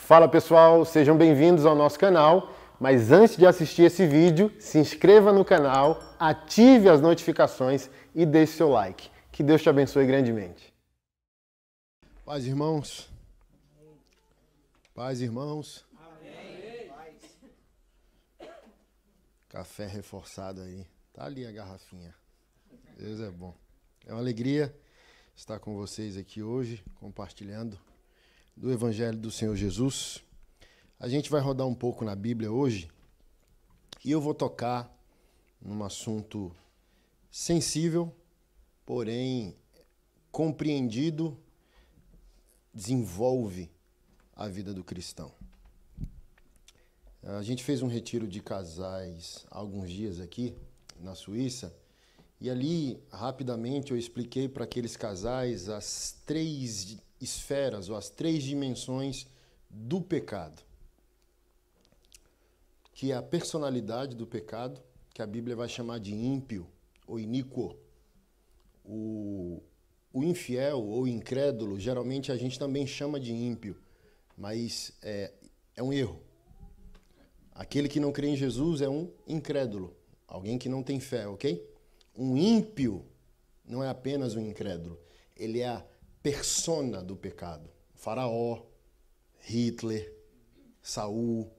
Fala pessoal, sejam bem-vindos ao nosso canal, mas antes de assistir esse vídeo, se inscreva no canal, ative as notificações e deixe seu like. Que Deus te abençoe grandemente. Paz, irmãos. Paz, irmãos. Amém. Café reforçado aí. Tá ali a garrafinha. Deus é bom. É uma alegria estar com vocês aqui hoje, compartilhando do Evangelho do Senhor Jesus. A gente vai rodar um pouco na Bíblia hoje e eu vou tocar num assunto sensível, porém compreendido, desenvolve a vida do cristão. A gente fez um retiro de casais há alguns dias aqui na Suíça e ali, rapidamente, eu expliquei para aqueles casais as 3 esferas ou as 3 dimensões do pecado, que é a personalidade do pecado, que a Bíblia vai chamar de ímpio ou iníquo. O infiel ou incrédulo, geralmente a gente também chama de ímpio, mas é um erro. Aquele que não crê em Jesus é um incrédulo, alguém que não tem fé, ok? Um ímpio não é apenas um incrédulo, ele é a persona do pecado. Faraó, Hitler, Saul.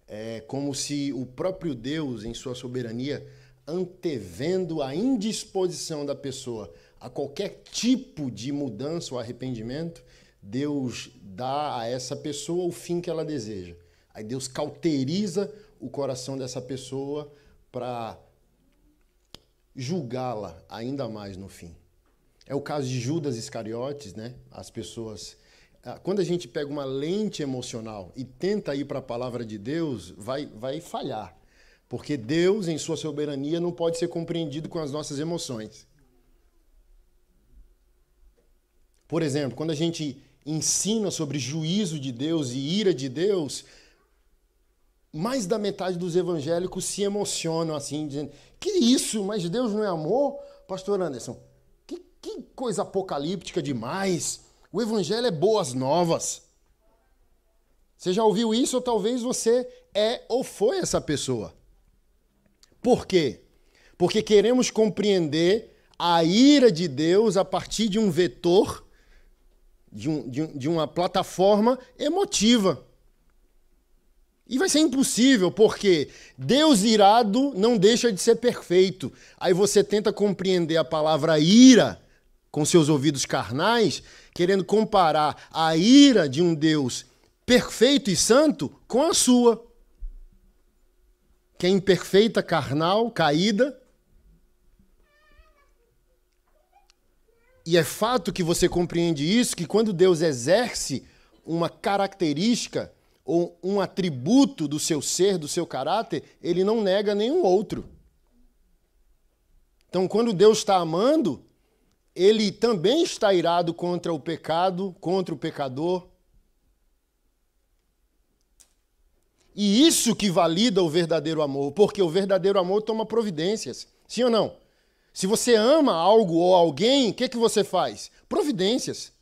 É como se o próprio Deus, em sua soberania, antevendo a indisposição da pessoa a qualquer tipo de mudança ou arrependimento, Deus dá a essa pessoa o fim que ela deseja. Aí Deus cauteriza o coração dessa pessoa para julgá-la ainda mais no fim. É o caso de Judas Iscariotes, né? As pessoas... Quando a gente pega uma lente emocional e tenta ir para a palavra de Deus, vai falhar. Porque Deus, em sua soberania, não pode ser compreendido com as nossas emoções. Por exemplo, quando a gente ensina sobre juízo de Deus e ira de Deus, mais da metade dos evangélicos se emocionam assim, dizendo: que isso? Mas Deus não é amor? Pastor Anderson, que coisa apocalíptica demais. O evangelho é boas novas. Você já ouviu isso ou talvez você é ou foi essa pessoa? Por quê? Porque queremos compreender a ira de Deus a partir de um vetor, de uma plataforma emotiva. E vai ser impossível, porque Deus irado não deixa de ser perfeito. Aí você tenta compreender a palavra ira com seus ouvidos carnais, querendo comparar a ira de um Deus perfeito e santo com a sua, que é imperfeita, carnal, caída. E é fato que você compreende isso, que quando Deus exerce uma característica ou um atributo do seu ser, do seu caráter, ele não nega nenhum outro. Então, quando Deus está amando, ele também está irado contra o pecado, contra o pecador. E isso que valida o verdadeiro amor, porque o verdadeiro amor toma providências. Sim ou não? Se você ama algo ou alguém, o que você faz? Providências.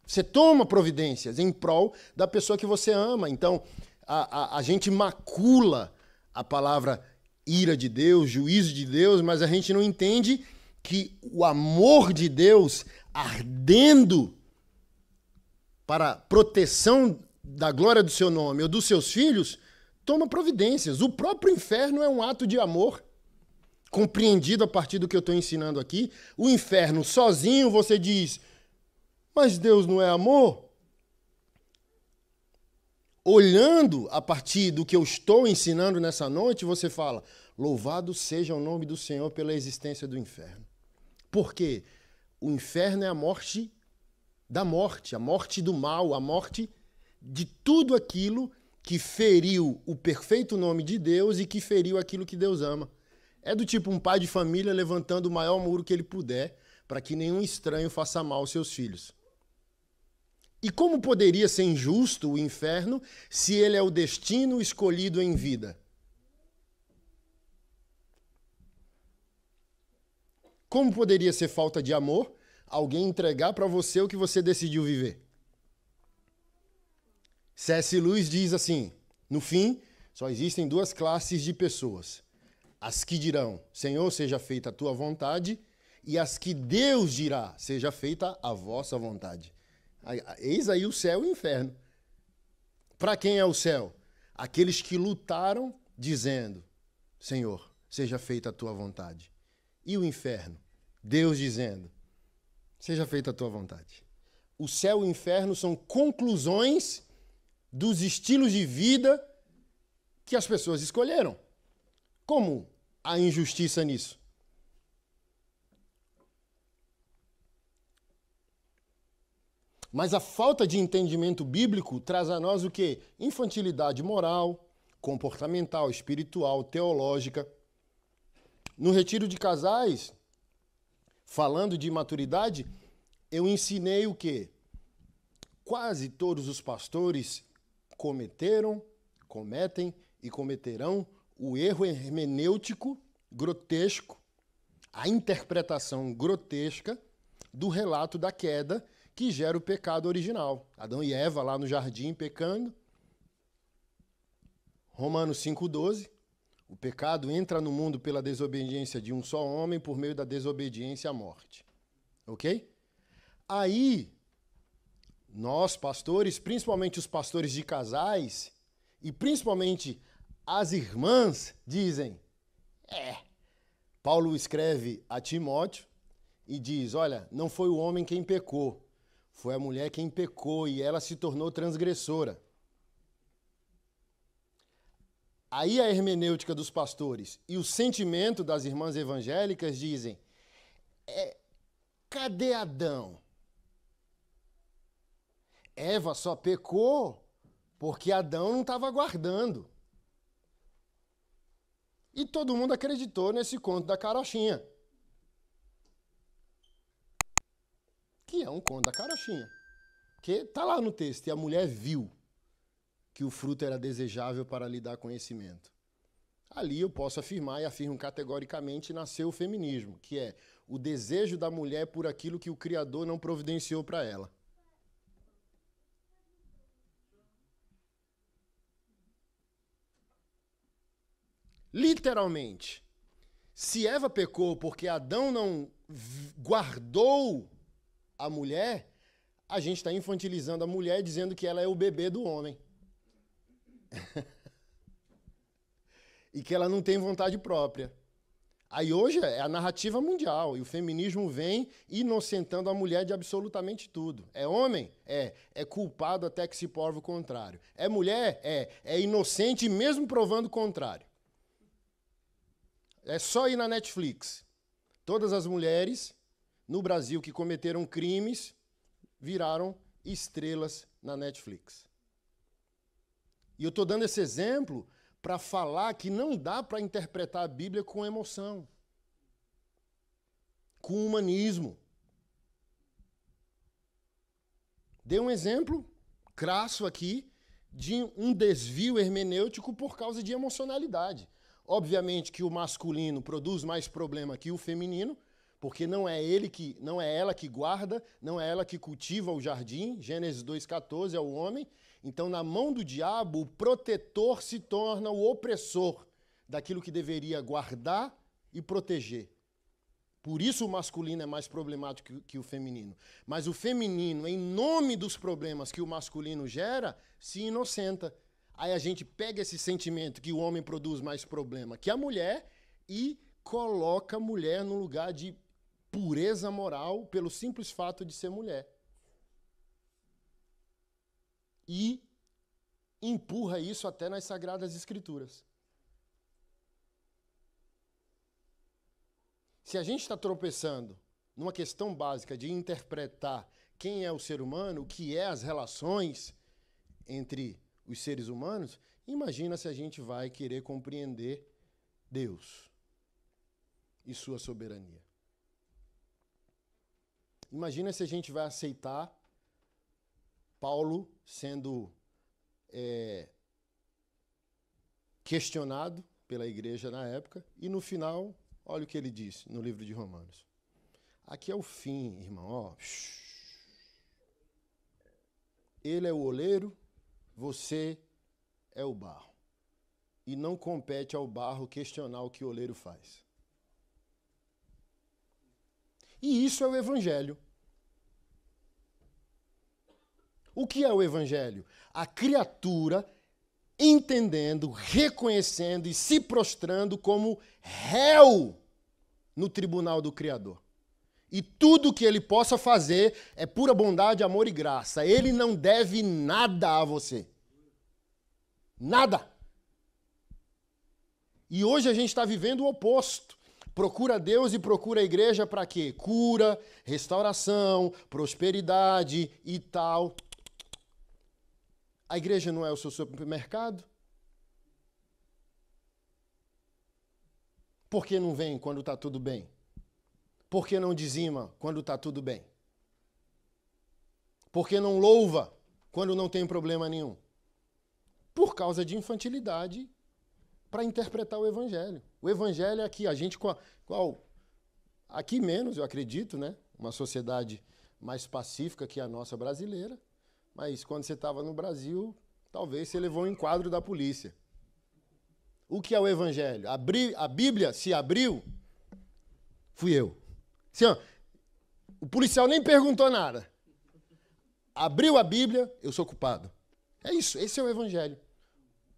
Você toma providências em prol da pessoa que você ama. Então, a gente macula a palavra ira de Deus, juízo de Deus, mas a gente não entende que o amor de Deus ardendo para proteção da glória do seu nome ou dos seus filhos, toma providências. O próprio inferno é um ato de amor. Compreendido a partir do que eu estou ensinando aqui, o inferno sozinho você diz: mas Deus não é amor? Olhando a partir do que eu estou ensinando nessa noite, você fala: louvado seja o nome do Senhor pela existência do inferno. Por quê? O inferno é a morte da morte, a morte do mal, a morte de tudo aquilo que feriu o perfeito nome de Deus e que feriu aquilo que Deus ama. É do tipo um pai de família levantando o maior muro que ele puder para que nenhum estranho faça mal aos seus filhos. E como poderia ser injusto o inferno se ele é o destino escolhido em vida? Como poderia ser falta de amor alguém entregar para você o que você decidiu viver? C.S. Lewis diz assim: no fim, só existem duas classes de pessoas. As que dirão, Senhor, seja feita a tua vontade, e as que Deus dirá, seja feita a vossa vontade. Eis aí o céu e o inferno. Para quem é o céu? Aqueles que lutaram dizendo, Senhor, seja feita a tua vontade. E o inferno? Deus dizendo, seja feita a tua vontade. O céu e o inferno são conclusões dos estilos de vida que as pessoas escolheram. Como a injustiça nisso? Mas a falta de entendimento bíblico traz a nós o quê? Infantilidade moral, comportamental, espiritual, teológica. No retiro de casais, falando de maturidade, eu ensinei o quê? Quase todos os pastores cometem e cometerão o erro hermenêutico grotesco, a interpretação grotesca do relato da queda que gera o pecado original. Adão e Eva lá no jardim pecando. Romanos 5,12. O pecado entra no mundo pela desobediência de um só homem, por meio da desobediência à morte. Ok? Aí, nós, pastores, principalmente os pastores de casais, e principalmente as irmãs, dizem, Paulo escreve a Timóteo e diz, olha, não foi o homem quem pecou, foi a mulher quem pecou e ela se tornou transgressora. Aí a hermenêutica dos pastores e o sentimento das irmãs evangélicas dizem, cadê Adão? Eva só pecou porque Adão não estava guardando. E todo mundo acreditou nesse conto da carochinha. Que é um conto da carochinha. Que está lá no texto, e a mulher viu que o fruto era desejável para lhe dar conhecimento. Ali eu posso afirmar, e afirmo categoricamente, nasceu o feminismo, que é o desejo da mulher por aquilo que o Criador não providenciou para ela. Literalmente, se Eva pecou porque Adão não guardou a mulher, a gente está infantilizando a mulher dizendo que ela é o bebê do homem. E que ela não tem vontade própria. Aí hoje é a narrativa mundial, e o feminismo vem inocentando a mulher de absolutamente tudo. É homem? É culpado até que se prove o contrário. É mulher? É inocente mesmo provando o contrário. É só ir na Netflix. Todas as mulheres no Brasil que cometeram crimes viraram estrelas na Netflix. E eu estou dando esse exemplo para falar que não dá para interpretar a Bíblia com emoção, com humanismo. Dei um exemplo crasso aqui de um desvio hermenêutico por causa de emocionalidade. Obviamente que o masculino produz mais problema que o feminino, porque não é ela que guarda, não é ela que cultiva o jardim. Gênesis 2,14 é o homem. Então, na mão do diabo, o protetor se torna o opressor daquilo que deveria guardar e proteger. Por isso o masculino é mais problemático que o feminino. Mas o feminino, em nome dos problemas que o masculino gera, se inocenta. Aí a gente pega esse sentimento que o homem produz mais problema que a mulher e coloca a mulher no lugar de pureza moral pelo simples fato de ser mulher. E empurra isso até nas Sagradas Escrituras. Se a gente está tropeçando numa questão básica de interpretar quem é o ser humano, o que é as relações entre os seres humanos, imagina se a gente vai querer compreender Deus e sua soberania. Imagina se a gente vai aceitar Paulo sendo questionado pela igreja na época e no final, olha o que ele diz no livro de Romanos. Aqui é o fim, irmão. Ele é o oleiro, Você é o barro. E não compete ao barro questionar o que o oleiro faz. E isso é o Evangelho. O que é o Evangelho? A criatura entendendo, reconhecendo e se prostrando como réu no tribunal do Criador. E tudo que ele possa fazer é pura bondade, amor e graça. Ele não deve nada a você. Nada. E hoje a gente está vivendo o oposto. Procura Deus e procura a igreja para quê? Cura, restauração, prosperidade e tal. A igreja não é o seu supermercado? Por que não vem quando está tudo bem? Por que não dizima quando está tudo bem? Por que não louva quando não tem problema nenhum? Por causa de infantilidade para interpretar o Evangelho. O Evangelho é aqui, a gente aqui menos, eu acredito, né? Uma sociedade mais pacífica que a nossa brasileira. Mas quando você estava no Brasil, talvez você levou um enquadro da polícia. O que é o Evangelho? A Bíblia se abriu, fui eu. Assim, ó, o policial nem perguntou nada. Abriu a Bíblia, eu sou culpado. É isso, esse é o Evangelho.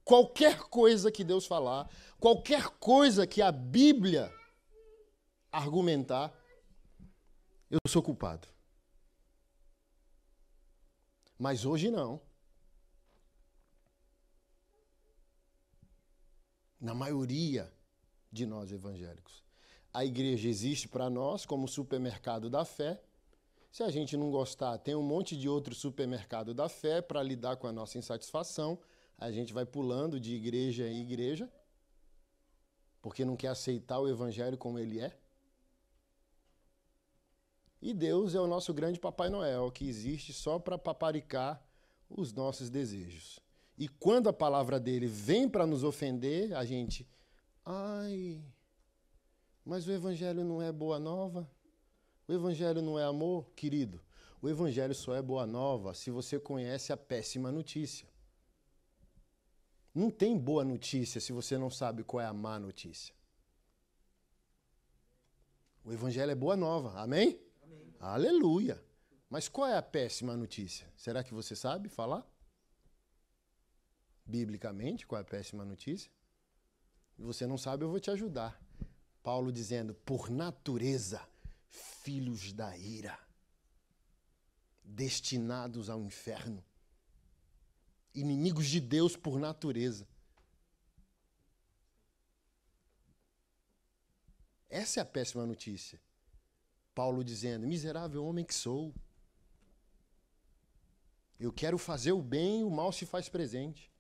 Qualquer coisa que Deus falar, qualquer coisa que a Bíblia argumentar, eu sou culpado. Mas hoje não. Na maioria de nós evangélicos. A igreja existe para nós como supermercado da fé. Se a gente não gostar, tem um monte de outro supermercado da fé para lidar com a nossa insatisfação. A gente vai pulando de igreja em igreja, porque não quer aceitar o evangelho como ele é. E Deus é o nosso grande Papai Noel, que existe só para paparicar os nossos desejos. E quando a palavra dele vem para nos ofender, a gente... Ai, mas o evangelho não é boa nova? O evangelho não é amor? Querido, o evangelho só é boa nova se você conhece a péssima notícia. Não tem boa notícia se você não sabe qual é a má notícia. O evangelho é boa nova, amém? Amém. Aleluia. Mas qual é a péssima notícia? Será que você sabe falar? Biblicamente, qual é a péssima notícia? Se você não sabe, eu vou te ajudar. Paulo dizendo, por natureza, filhos da ira, destinados ao inferno, inimigos de Deus por natureza. Essa é a péssima notícia. Paulo dizendo, miserável homem que sou. Eu quero fazer o bem e o mal se faz presente.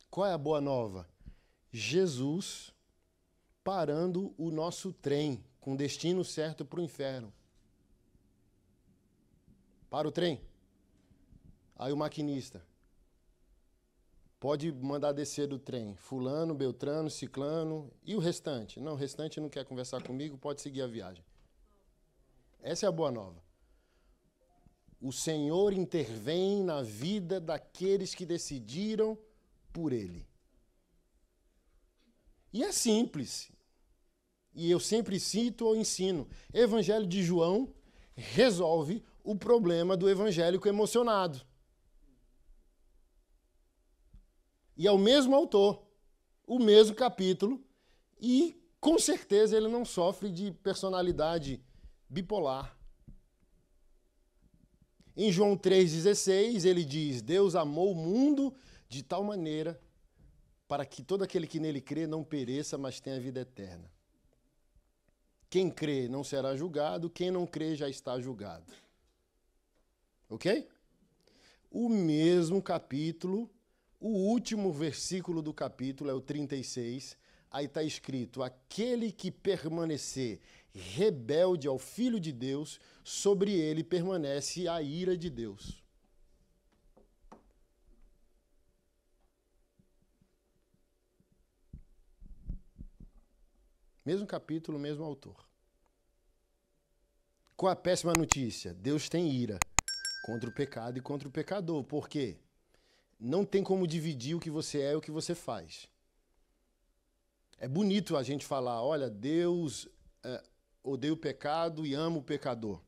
Qual é a boa nova? Jesus parando o nosso trem com destino certo para o inferno. Para o trem. Aí o maquinista pode mandar descer do trem. Fulano, Beltrano, Ciclano e o restante. Não, o restante não quer conversar comigo, pode seguir a viagem. Essa é a boa nova. O Senhor intervém na vida daqueles que decidiram por Ele. E é simples. E eu sempre cito ou ensino. Evangelho de João resolve o problema do evangélico emocionado. E é o mesmo autor, o mesmo capítulo, e com certeza ele não sofre de personalidade bipolar. Em João 3,16, ele diz, Deus amou o mundo de tal maneira para que todo aquele que nele crê não pereça, mas tenha vida eterna. Quem crê não será julgado, quem não crê já está julgado. Ok? O mesmo capítulo, o último versículo do capítulo é o 36, aí está escrito, aquele que permanecer rebelde ao Filho de Deus, sobre ele permanece a ira de Deus. Mesmo capítulo, mesmo autor. Qual a péssima notícia? Deus tem ira. Contra o pecado e contra o pecador. Por quê? Não tem como dividir o que você é e o que você faz. É bonito a gente falar, olha, Deus odeia o pecado e ama o pecador.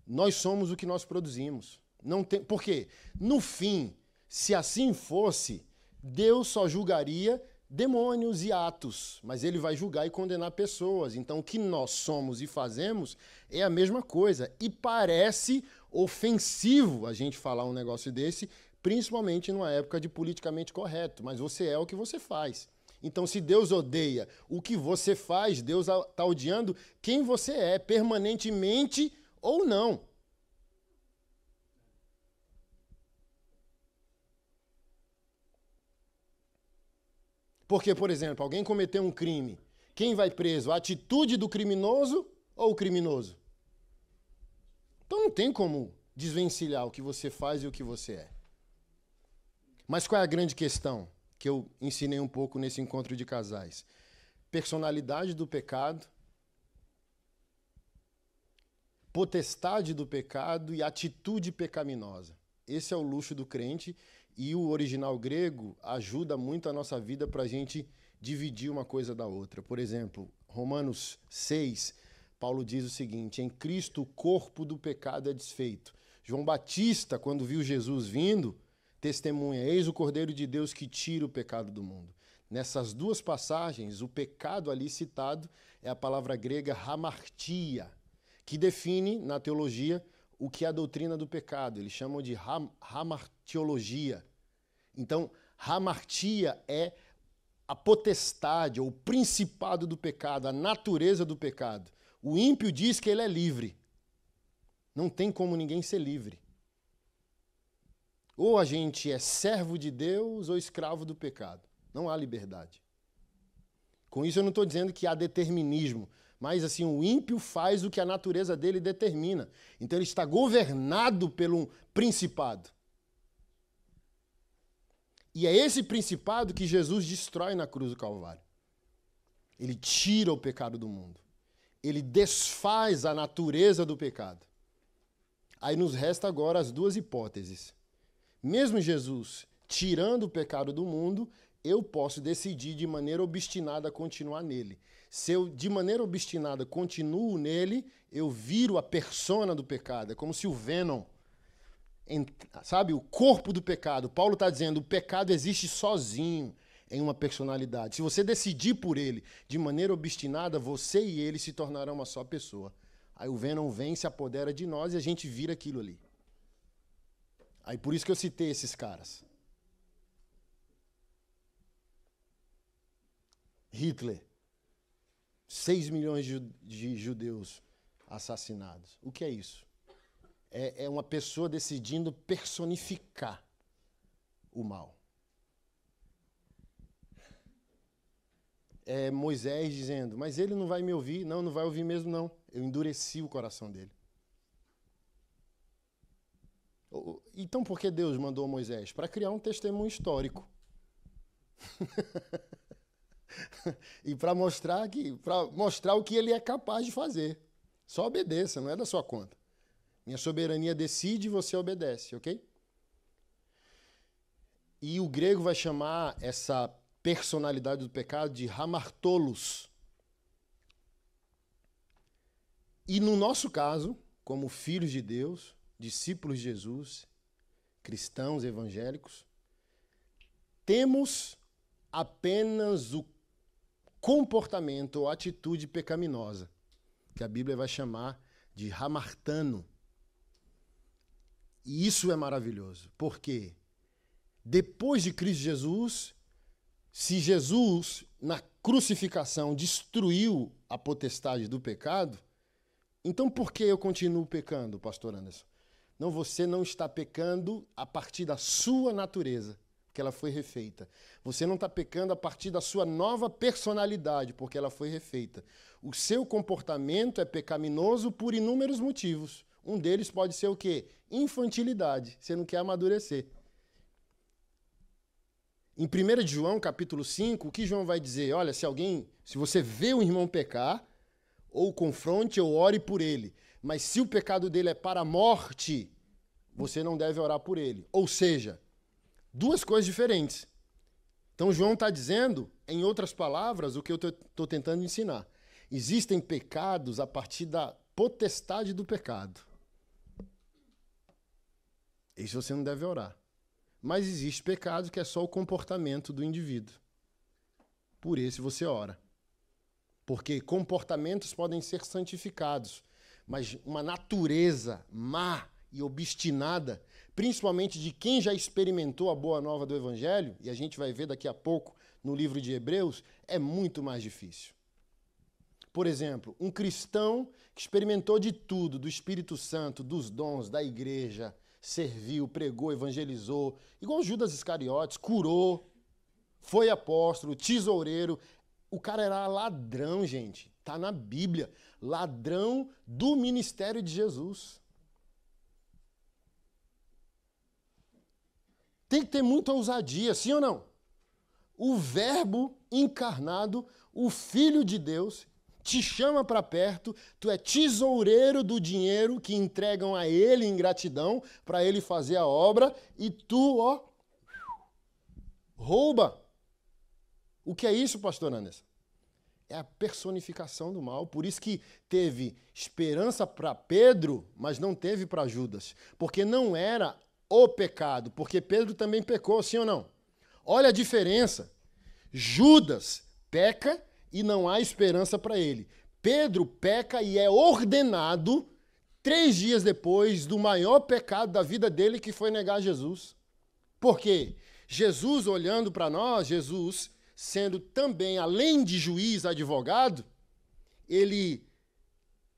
Nós somos o que nós produzimos. Não tem, por quê? No fim, se assim fosse, Deus só julgaria demônios e atos, mas ele vai julgar e condenar pessoas. Então, o que nós somos e fazemos é a mesma coisa. E parece ofensivo a gente falar um negócio desse, principalmente numa época de politicamente correto, mas você é o que você faz. Então, se Deus odeia o que você faz, Deus está odiando quem você é, permanentemente ou não. Porque, por exemplo, alguém cometeu um crime. Quem vai preso? A atitude do criminoso ou o criminoso? Então não tem como desvencilhar o que você faz e o que você é. Mas qual é a grande questão que eu ensinei um pouco nesse encontro de casais? Personalidade do pecado, potestade do pecado e atitude pecaminosa. Esse é o luxo do crente e o original grego ajuda muito a nossa vida para a gente dividir uma coisa da outra. Por exemplo, Romanos 6, Paulo diz o seguinte: em Cristo o corpo do pecado é desfeito. João Batista, quando viu Jesus vindo, testemunha, eis o Cordeiro de Deus que tira o pecado do mundo. Nessas duas passagens, o pecado ali citado é a palavra grega hamartia, que define, na teologia, o que é a doutrina do pecado. Eles chamam de hamartiologia. Então, hamartia é a potestade, ou o principado do pecado, a natureza do pecado. O ímpio diz que ele é livre. Não tem como ninguém ser livre. Ou a gente é servo de Deus ou escravo do pecado. Não há liberdade. Com isso eu não estou dizendo que há determinismo, mas assim, o ímpio faz o que a natureza dele determina. Então ele está governado pelo principado. E é esse principado que Jesus destrói na cruz do Calvário. Ele tira o pecado do mundo. Ele desfaz a natureza do pecado. Aí nos resta agora as duas hipóteses. Mesmo Jesus tirando o pecado do mundo, eu posso decidir de maneira obstinada continuar nele. Se eu, de maneira obstinada, continuo nele, eu viro a persona do pecado. É como se o Venom, sabe, o corpo do pecado. Paulo está dizendo, o pecado existe sozinho em uma personalidade. Se você decidir por ele de maneira obstinada, você e ele se tornarão uma só pessoa. Aí o Venom vem, se apodera de nós e a gente vira aquilo ali. Aí por isso que eu citei esses caras. Hitler, 6 milhões de judeus assassinados. O que é isso? É uma pessoa decidindo personificar o mal. É Moisés dizendo, mas ele não vai me ouvir. Não, não vai ouvir mesmo não. Eu endureci o coração dele. Então por que Deus mandou Moisés? Para criar um testemunho histórico. E para mostrar o que ele é capaz de fazer. Só obedeça, não é da sua conta. Minha soberania decide e você obedece, ok? E o grego vai chamar essa personalidade do pecado de hamartolos. E no nosso caso, como filhos de Deus, discípulos de Jesus, cristãos evangélicos, temos apenas o comportamento ou atitude pecaminosa, que a Bíblia vai chamar de hamartano. E isso é maravilhoso, porque depois de Cristo Jesus, se Jesus, na crucificação, destruiu a potestade do pecado, então por que eu continuo pecando, pastor Anderson? Não, você não está pecando a partir da sua natureza, porque ela foi refeita. Você não está pecando a partir da sua nova personalidade, porque ela foi refeita. O seu comportamento é pecaminoso por inúmeros motivos. Um deles pode ser o quê? Infantilidade. Você não quer amadurecer. Em 1 João, capítulo 5, o que João vai dizer? Olha, se você vê um irmão pecar, ou confronte ou ore por ele. Mas se o pecado dele é para a morte, você não deve orar por ele. Ou seja, duas coisas diferentes. Então, João está dizendo, em outras palavras, o que eu estou tentando ensinar. Existem pecados a partir da potestade do pecado. Isso você não deve orar. Mas existe pecado que é só o comportamento do indivíduo. Por esse você ora. Porque comportamentos podem ser santificados, mas uma natureza má e obstinada, principalmente de quem já experimentou a boa nova do Evangelho, e a gente vai ver daqui a pouco no livro de Hebreus, é muito mais difícil. Por exemplo, um cristão que experimentou de tudo, do Espírito Santo, dos dons, da igreja, serviu, pregou, evangelizou, igual Judas Iscariotes, curou, foi apóstolo, tesoureiro. O cara era ladrão, gente. Está na Bíblia. Ladrão do ministério de Jesus. Tem que ter muita ousadia, sim ou não? O Verbo encarnado, o Filho de Deus, te chama para perto, tu é tesoureiro do dinheiro que entregam a ele em gratidão para ele fazer a obra e tu, ó, rouba. O que é isso, pastor Anderson? É a personificação do mal. Por isso que teve esperança para Pedro, mas não teve para Judas. Porque não era o pecado, porque Pedro também pecou, sim ou não? Olha a diferença. Judas peca e não há esperança para ele. Pedro peca e é ordenado 3 dias depois do maior pecado da vida dele, que foi negar Jesus. Por quê? Jesus olhando para nós, Jesus sendo também, além de juiz, advogado, ele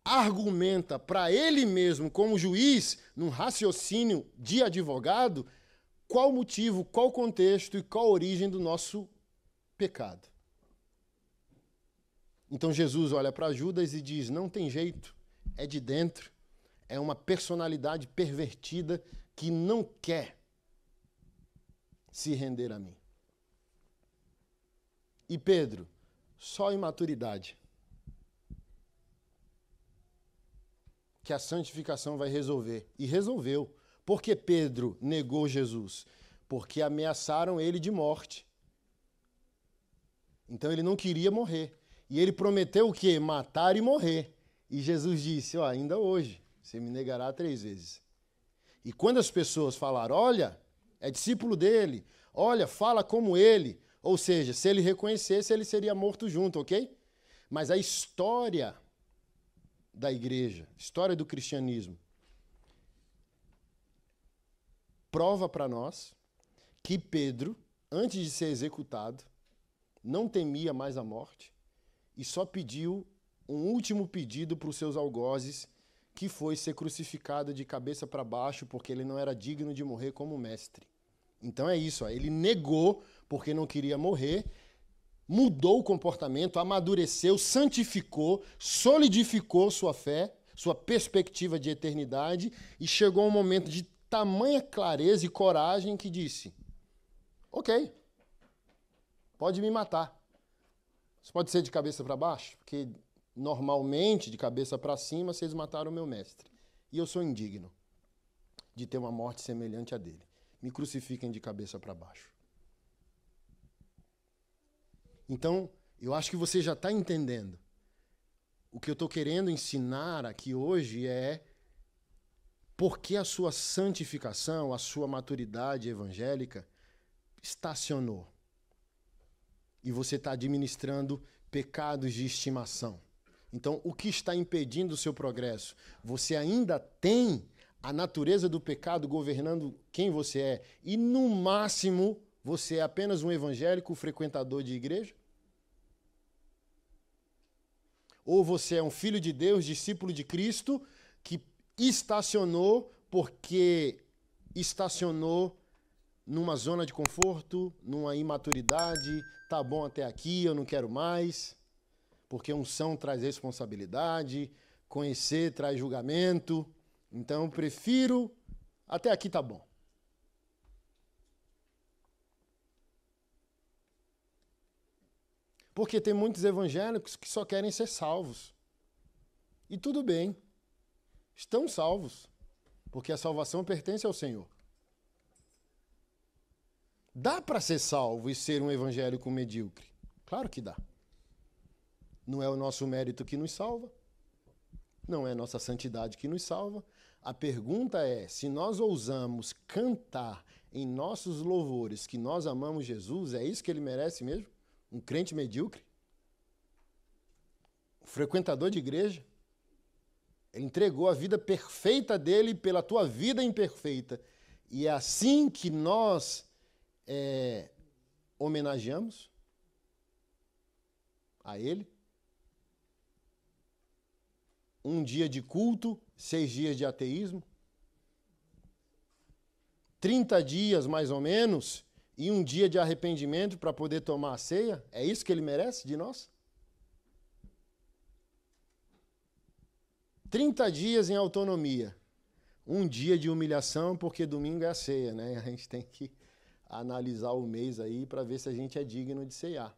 argumenta para ele mesmo, como juiz, num raciocínio de advogado, qual o motivo, qual o contexto e qual a origem do nosso pecado. Então Jesus olha para Judas e diz, não tem jeito, é de dentro, é uma personalidade pervertida que não quer se render a mim. E Pedro, só imaturidade. Que a santificação vai resolver. E resolveu. Por que Pedro negou Jesus? Porque ameaçaram ele de morte. Então ele não queria morrer. E ele prometeu o quê? Matar e morrer. E Jesus disse, ó, ainda hoje, você me negará 3 vezes. E quando as pessoas falaram, olha, é discípulo dele, olha, fala como ele, ou seja, se ele reconhecesse, ele seria morto junto, ok? Mas a história da igreja, história do cristianismo, prova para nós que Pedro, antes de ser executado, não temia mais a morte e só pediu um último pedido para os seus algozes, que foi ser crucificado de cabeça para baixo, porque ele não era digno de morrer como mestre. Então é isso, ó, ele negou porque não queria morrer, mudou o comportamento, amadureceu, santificou, solidificou sua fé, sua perspectiva de eternidade e chegou a um momento de tamanha clareza e coragem que disse, ok, pode me matar. Isso pode ser de cabeça para baixo, porque normalmente de cabeça para cima vocês mataram o meu mestre. E eu sou indigno de ter uma morte semelhante à dele. Me crucifiquem de cabeça para baixo. Então, eu acho que você já está entendendo. O que eu estou querendo ensinar aqui hoje é por que a sua santificação, a sua maturidade evangélica estacionou. E você está administrando pecados de estimação. Então, o que está impedindo o seu progresso? Você ainda tem a natureza do pecado governando quem você é. E, no máximo, você é apenas um evangélico frequentador de igreja? Ou você é um filho de Deus, discípulo de Cristo, que estacionou porque estacionou numa zona de conforto, numa imaturidade, tá bom até aqui, eu não quero mais, porque unção traz responsabilidade, conhecer traz julgamento, então eu prefiro, até aqui tá bom. Porque tem muitos evangélicos que só querem ser salvos. E tudo bem, estão salvos. porque a salvação pertence ao Senhor. Dá para ser salvo e ser um evangélico medíocre? Claro que dá. Não é o nosso mérito que nos salva, não é a nossa santidade que nos salva. A pergunta é, se nós ousamos cantar em nossos louvores que nós amamos Jesus, é isso que ele merece mesmo? Um crente medíocre? Um frequentador de igreja? Ele entregou a vida perfeita dele pela tua vida imperfeita. E é assim que nós homenageamos a ele? Um dia de culto, 6 dias de ateísmo? 30 dias, mais ou menos, e um dia de arrependimento para poder tomar a ceia? É isso que ele merece de nós? 30 dias em autonomia. Um dia de humilhação, porque domingo é a ceia, né? A gente tem que analisar o mês aí para ver se a gente é digno de ceiar.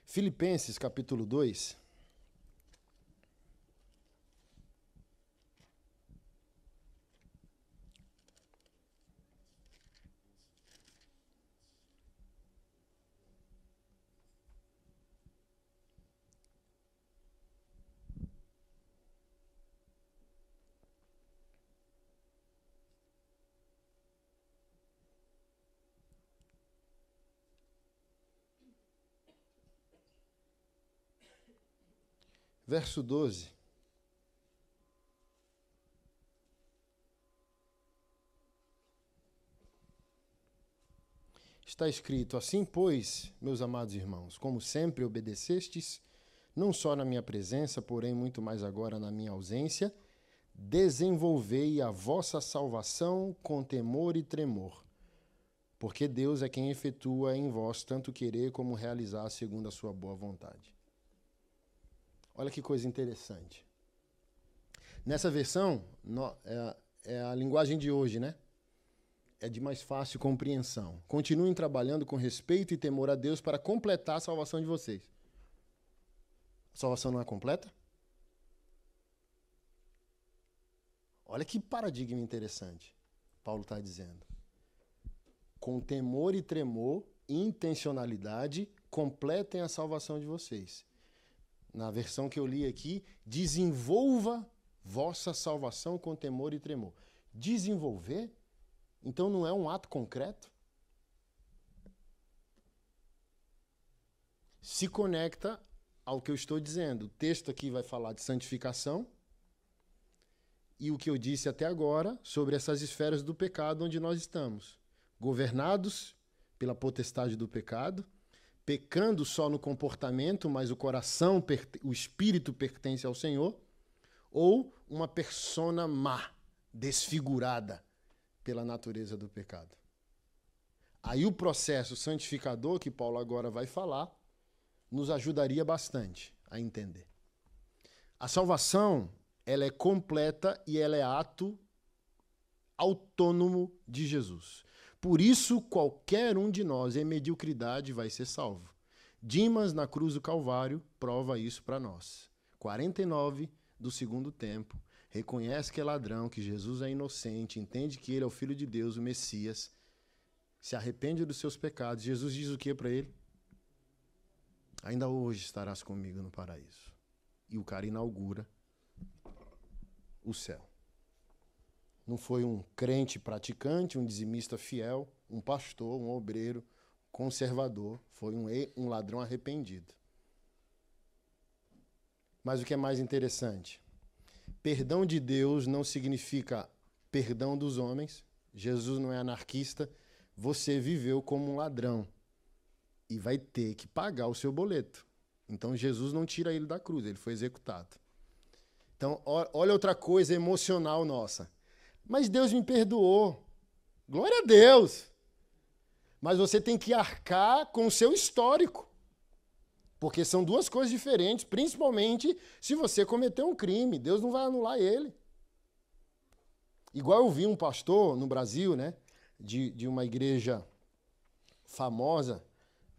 Filipenses, capítulo 2. Verso 12. Está escrito: assim, pois, meus amados irmãos, como sempre obedecestes, não só na minha presença, porém muito mais agora na minha ausência, desenvolvei a vossa salvação com temor e tremor, porque Deus é quem efetua em vós tanto querer como realizar segundo a sua boa vontade. Olha que coisa interessante. Nessa versão, é a linguagem de hoje, né? É de mais fácil compreensão. Continuem trabalhando com respeito e temor a Deus para completar a salvação de vocês. A salvação não é completa? Olha que paradigma interessante. Paulo está dizendo. Com temor e tremor, intencionalidade, completem a salvação de vocês. Na versão que eu li aqui, desenvolva vossa salvação com temor e tremor. Desenvolver? Então não é um ato concreto? Se conecta ao que eu estou dizendo. O texto aqui vai falar de santificação e o que eu disse até agora sobre essas esferas do pecado onde nós estamos. Governados pela potestade do pecado, pecando só no comportamento, mas o coração, o espírito pertence ao Senhor, ou uma persona má, desfigurada pela natureza do pecado. Aí o processo santificador, que Paulo agora vai falar, nos ajudaria bastante a entender. A salvação, ela é completa e ela é ato autônomo de Jesus. Por isso, qualquer um de nós em mediocridade vai ser salvo. Dimas, na cruz do Calvário, prova isso para nós. 49 do segundo tempo, reconhece que é ladrão, que Jesus é inocente, entende que ele é o Filho de Deus, o Messias, se arrepende dos seus pecados. Jesus diz o que para ele? Ainda hoje estarás comigo no paraíso. E o cara inaugura o céu. Não foi um crente praticante, um dizimista fiel, um pastor, um obreiro, conservador. Foi um ladrão arrependido. Mas o que é mais interessante? Perdão de Deus não significa perdão dos homens. Jesus não é anarquista. Você viveu como um ladrão e vai ter que pagar o seu boleto. Então Jesus não tira ele da cruz, ele foi executado. Então, olha outra coisa emocional nossa. Mas Deus me perdoou. Glória a Deus. Mas você tem que arcar com o seu histórico. Porque são duas coisas diferentes, principalmente se você cometer um crime. Deus não vai anular ele. Igual eu vi um pastor no Brasil, né? de uma igreja famosa,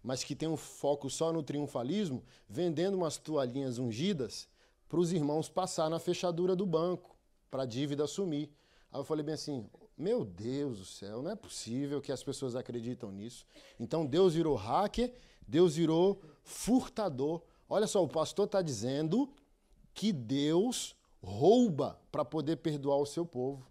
mas que tem um foco só no triunfalismo, vendendo umas toalhinhas ungidas para os irmãos passar na fechadura do banco, para a dívida sumir. Aí eu falei bem assim, meu Deus do céu, não é possível que as pessoas acreditam nisso. Então Deus virou hacker, Deus virou furtador. Olha só, o pastor está dizendo que Deus rouba para poder perdoar o seu povo.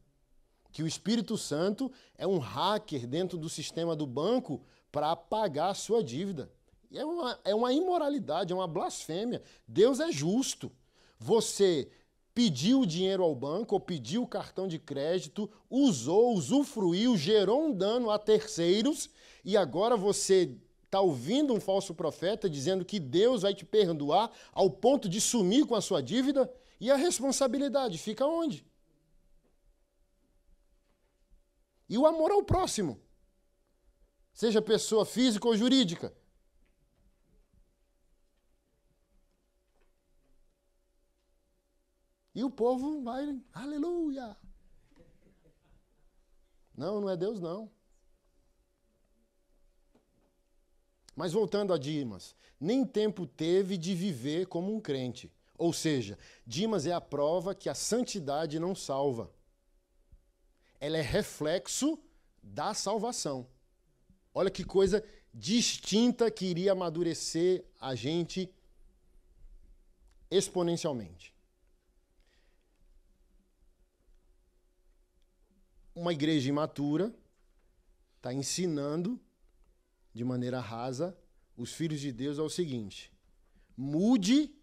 Que o Espírito Santo é um hacker dentro do sistema do banco para apagar a sua dívida. É uma imoralidade, é uma blasfêmia. Deus é justo. Você pediu o dinheiro ao banco ou pediu o cartão de crédito, usou, usufruiu, gerou um dano a terceiros e agora você está ouvindo um falso profeta dizendo que Deus vai te perdoar ao ponto de sumir com a sua dívida? E a responsabilidade fica onde? E o amor ao próximo, seja pessoa física ou jurídica. E o povo vai, aleluia. Não, não é Deus não. Mas voltando a Dimas, nem tempo teve de viver como um crente. Ou seja, Dimas é a prova que a santidade não salva. Ela é reflexo da salvação. Olha que coisa distinta que iria amadurecer a gente exponencialmente. Uma igreja imatura está ensinando de maneira rasa os filhos de Deus ao seguinte: mude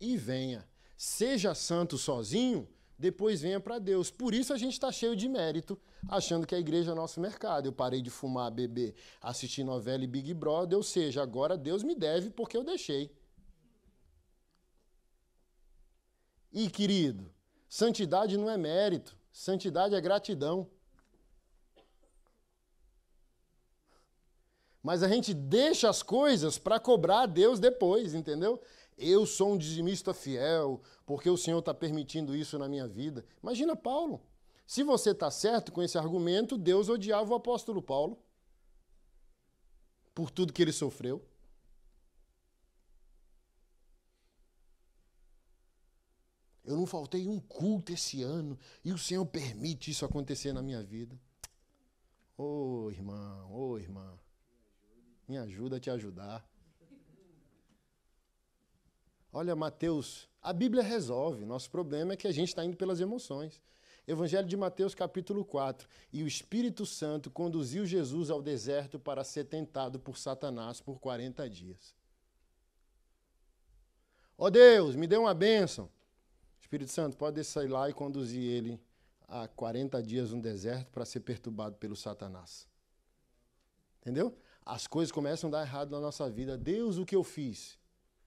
e venha. Seja santo sozinho, depois venha para Deus. Por isso a gente está cheio de mérito, achando que a igreja é nosso mercado. Eu parei de fumar, beber, assistir novela e Big Brother, ou seja, agora Deus me deve porque eu deixei. E, querido, santidade não é mérito, santidade é gratidão. Mas a gente deixa as coisas para cobrar a Deus depois, entendeu? Eu sou um dizimista fiel, porque o Senhor está permitindo isso na minha vida. Imagina Paulo. Se você está certo com esse argumento, Deus odiava o apóstolo Paulo por tudo que ele sofreu. Eu não faltei um culto esse ano e o Senhor permite isso acontecer na minha vida. Ô irmão, ô irmã, me ajuda a te ajudar. Olha, Mateus, a Bíblia resolve. Nosso problema é que a gente está indo pelas emoções. Evangelho de Mateus, capítulo 4. E o Espírito Santo conduziu Jesus ao deserto para ser tentado por Satanás por 40 dias. Ó Deus, me dê uma bênção. Espírito Santo, pode sair lá e conduzir ele a 40 dias no deserto para ser perturbado pelo Satanás. Entendeu? As coisas começam a dar errado na nossa vida. Deus, o que eu fiz?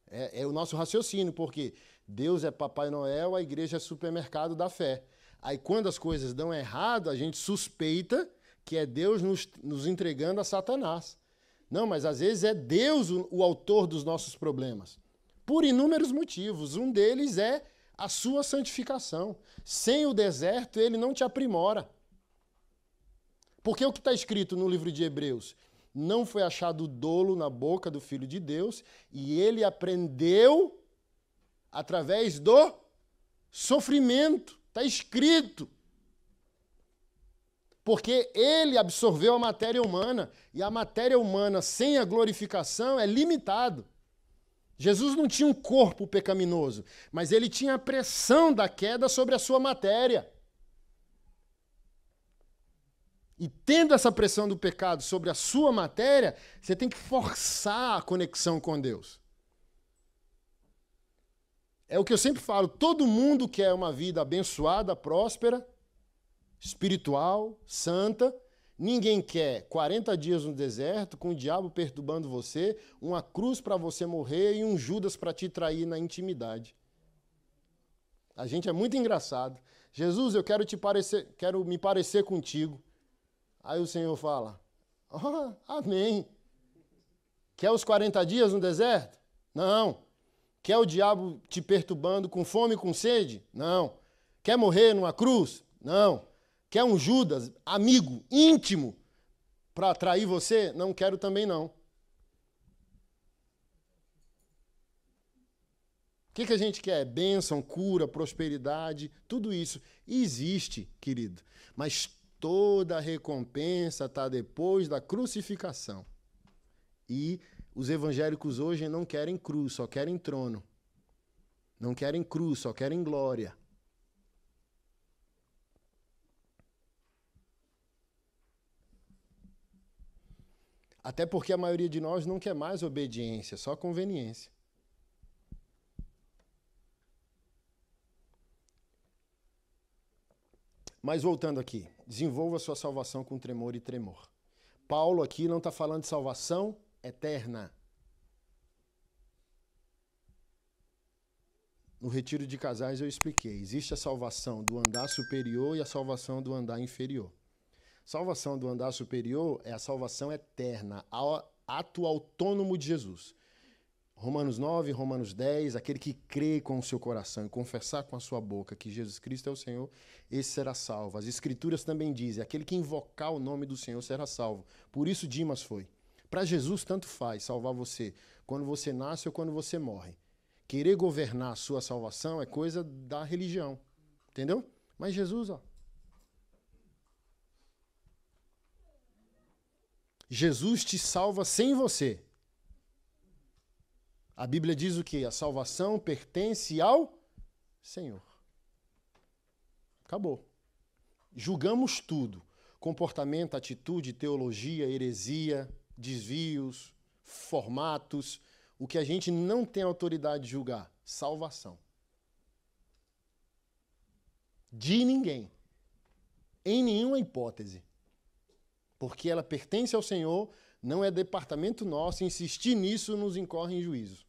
É o nosso raciocínio, porque Deus é Papai Noel, a igreja é supermercado da fé. Aí quando as coisas dão errado, a gente suspeita que é Deus nos entregando a Satanás. Não, mas às vezes é Deus o autor dos nossos problemas. Por inúmeros motivos. Um deles é a sua santificação. Sem o deserto, ele não te aprimora. Porque o que está escrito no livro de Hebreus? Não foi achado dolo na boca do Filho de Deus, e ele aprendeu através do sofrimento. Está escrito. Porque ele absorveu a matéria humana, e a matéria humana sem a glorificação é limitado. Jesus não tinha um corpo pecaminoso, mas ele tinha a pressão da queda sobre a sua matéria. E tendo essa pressão do pecado sobre a sua matéria, você tem que forçar a conexão com Deus. É o que eu sempre falo, todo mundo quer uma vida abençoada, próspera, espiritual, santa. Ninguém quer 40 dias no deserto, com o diabo perturbando você, uma cruz para você morrer e um Judas para te trair na intimidade. A gente é muito engraçado. Jesus, eu quero me parecer contigo. Aí o Senhor fala, amém. Quer os 40 dias no deserto? Não. Quer o diabo te perturbando com fome e com sede? Não. Quer morrer numa cruz? Não. Quer um Judas, amigo, íntimo, Para atrair você? Não quero também não. O que a gente quer? Bênção, cura, prosperidade, tudo isso. Existe, querido. Mas toda a recompensa está depois da crucificação. E os evangélicos hoje não querem cruz, só querem trono. Não querem cruz, só querem glória. Até porque a maioria de nós não quer mais obediência, só conveniência. Mas voltando aqui, desenvolva a sua salvação com tremor e tremor. Paulo aqui não está falando de salvação eterna. No retiro de casais eu expliquei, existe a salvação do andar superior e a salvação do andar inferior. Salvação do andar superior é a salvação eterna, ato autônomo de Jesus. Romanos 9, Romanos 10, aquele que crê com o seu coração e confessar com a sua boca que Jesus Cristo é o Senhor, esse será salvo. As Escrituras também dizem, aquele que invocar o nome do Senhor será salvo. Por isso Dimas foi. Para Jesus, tanto faz salvar você quando você nasce ou quando você morre. Querer governar a sua salvação é coisa da religião, entendeu? Mas Jesus, ó. Jesus te salva sem você. A Bíblia diz o quê? A salvação pertence ao Senhor. Acabou. Julgamos tudo. Comportamento, atitude, teologia, heresia, desvios, formatos. O que a gente não tem autoridade de julgar? Salvação. De ninguém. Em nenhuma hipótese. Porque ela pertence ao Senhor, não é departamento nosso, insistir nisso nos incorre em juízo.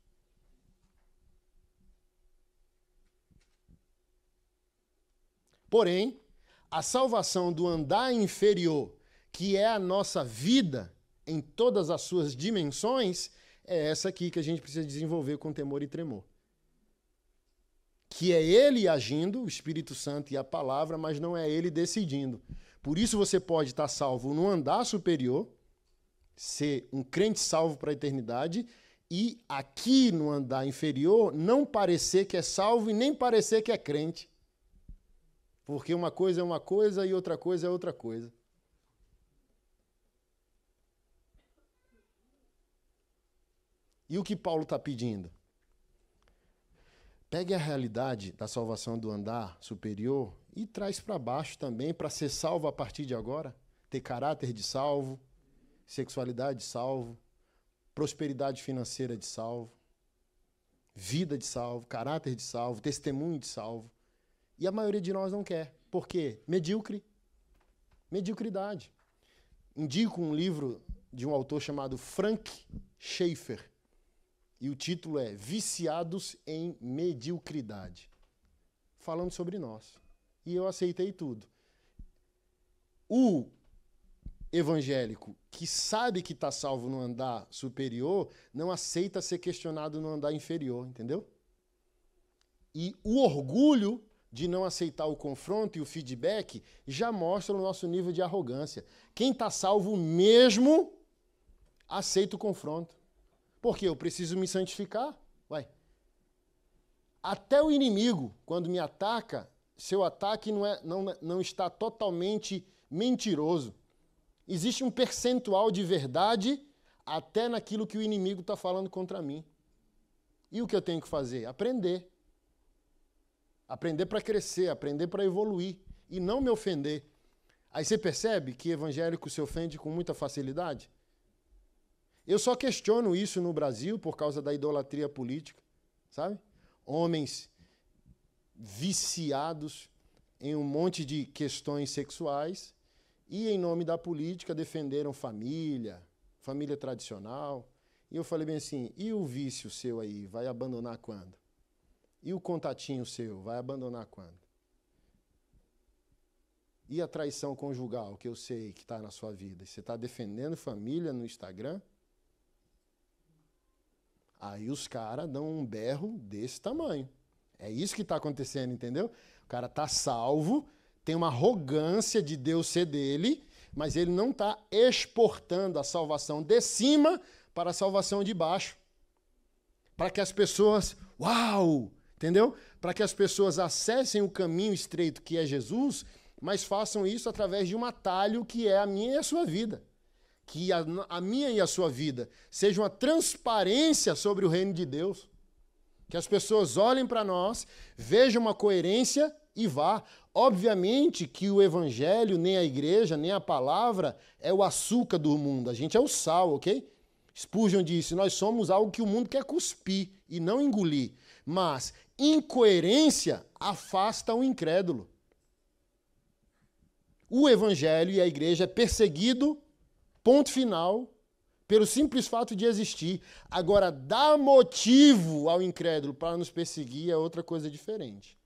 Porém, a salvação do andar inferior, que é a nossa vida em todas as suas dimensões, é essa aqui que a gente precisa desenvolver com temor e tremor. Que é Ele agindo, o Espírito Santo e a palavra, mas não é Ele decidindo. Por isso você pode estar salvo no andar superior, ser um crente salvo para a eternidade, e aqui no andar inferior não parecer que é salvo e nem parecer que é crente. Porque uma coisa é uma coisa e outra coisa é outra coisa. E o que Paulo está pedindo? Pegue a realidade da salvação do andar superior e traz para baixo também, para ser salvo a partir de agora. Ter caráter de salvo, sexualidade de salvo, prosperidade financeira de salvo, vida de salvo, caráter de salvo, testemunho de salvo. E a maioria de nós não quer. Por quê? Medíocre. Mediocridade. Indico um livro de um autor chamado Frank Schaeffer. E o título é Viciados em Mediocridade. Falando sobre nós. E eu aceitei tudo. O evangélico que sabe que está salvo no andar superior não aceita ser questionado no andar inferior, entendeu? E o orgulho de não aceitar o confronto e o feedback já mostra o nosso nível de arrogância. Quem está salvo mesmo aceita o confronto. Porque eu preciso me santificar. Ué. Até o inimigo, quando me ataca, seu ataque não está totalmente mentiroso. Existe um percentual de verdade até naquilo que o inimigo está falando contra mim. E o que eu tenho que fazer? Aprender. Aprender para crescer, aprender para evoluir e não me ofender. Aí você percebe que evangélico se ofende com muita facilidade? Eu só questiono isso no Brasil por causa da idolatria política, sabe? Homens viciados em um monte de questões sexuais e, em nome da política, defenderam família tradicional. E eu falei bem assim, e o vício seu aí, vai abandonar quando? E o contatinho seu, vai abandonar quando? E a traição conjugal, que eu sei que está na sua vida? Você está defendendo família no Instagram? Aí os caras dão um berro desse tamanho. É isso que está acontecendo, entendeu? O cara está salvo, tem uma arrogância de Deus ser dele, mas ele não está exportando a salvação de cima para a salvação de baixo. Para que as pessoas, uau, entendeu? Para que as pessoas acessem o caminho estreito que é Jesus, mas façam isso através de um atalho que é a minha e a sua vida. Que a minha e a sua vida seja uma transparência sobre o reino de Deus. Que as pessoas olhem para nós, vejam uma coerência e vá. Obviamente que o evangelho, nem a igreja, nem a palavra é o açúcar do mundo. A gente é o sal, ok? Spurgeon disse, nós somos algo que o mundo quer cuspir e não engolir. Mas incoerência afasta o incrédulo. O evangelho e a igreja é perseguido, ponto final, pelo simples fato de existir. Agora, dar motivo ao incrédulo para nos perseguir é outra coisa diferente.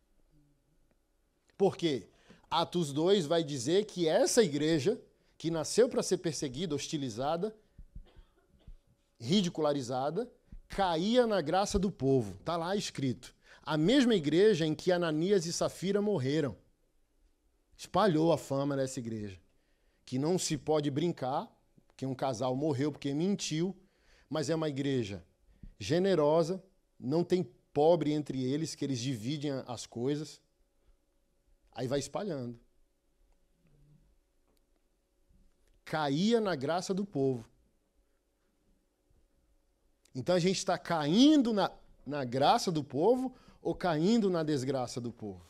Por quê? Atos 2 vai dizer que essa igreja, que nasceu para ser perseguida, hostilizada, ridicularizada, caía na graça do povo. Está lá escrito. A mesma igreja em que Ananias e Safira morreram. Espalhou a fama dessa igreja. Que não se pode brincar, que um casal morreu porque mentiu, mas é uma igreja generosa, não tem pobre entre eles, que eles dividem as coisas. Aí vai espalhando. Caía na graça do povo. Então a gente está caindo na graça do povo ou caindo na desgraça do povo?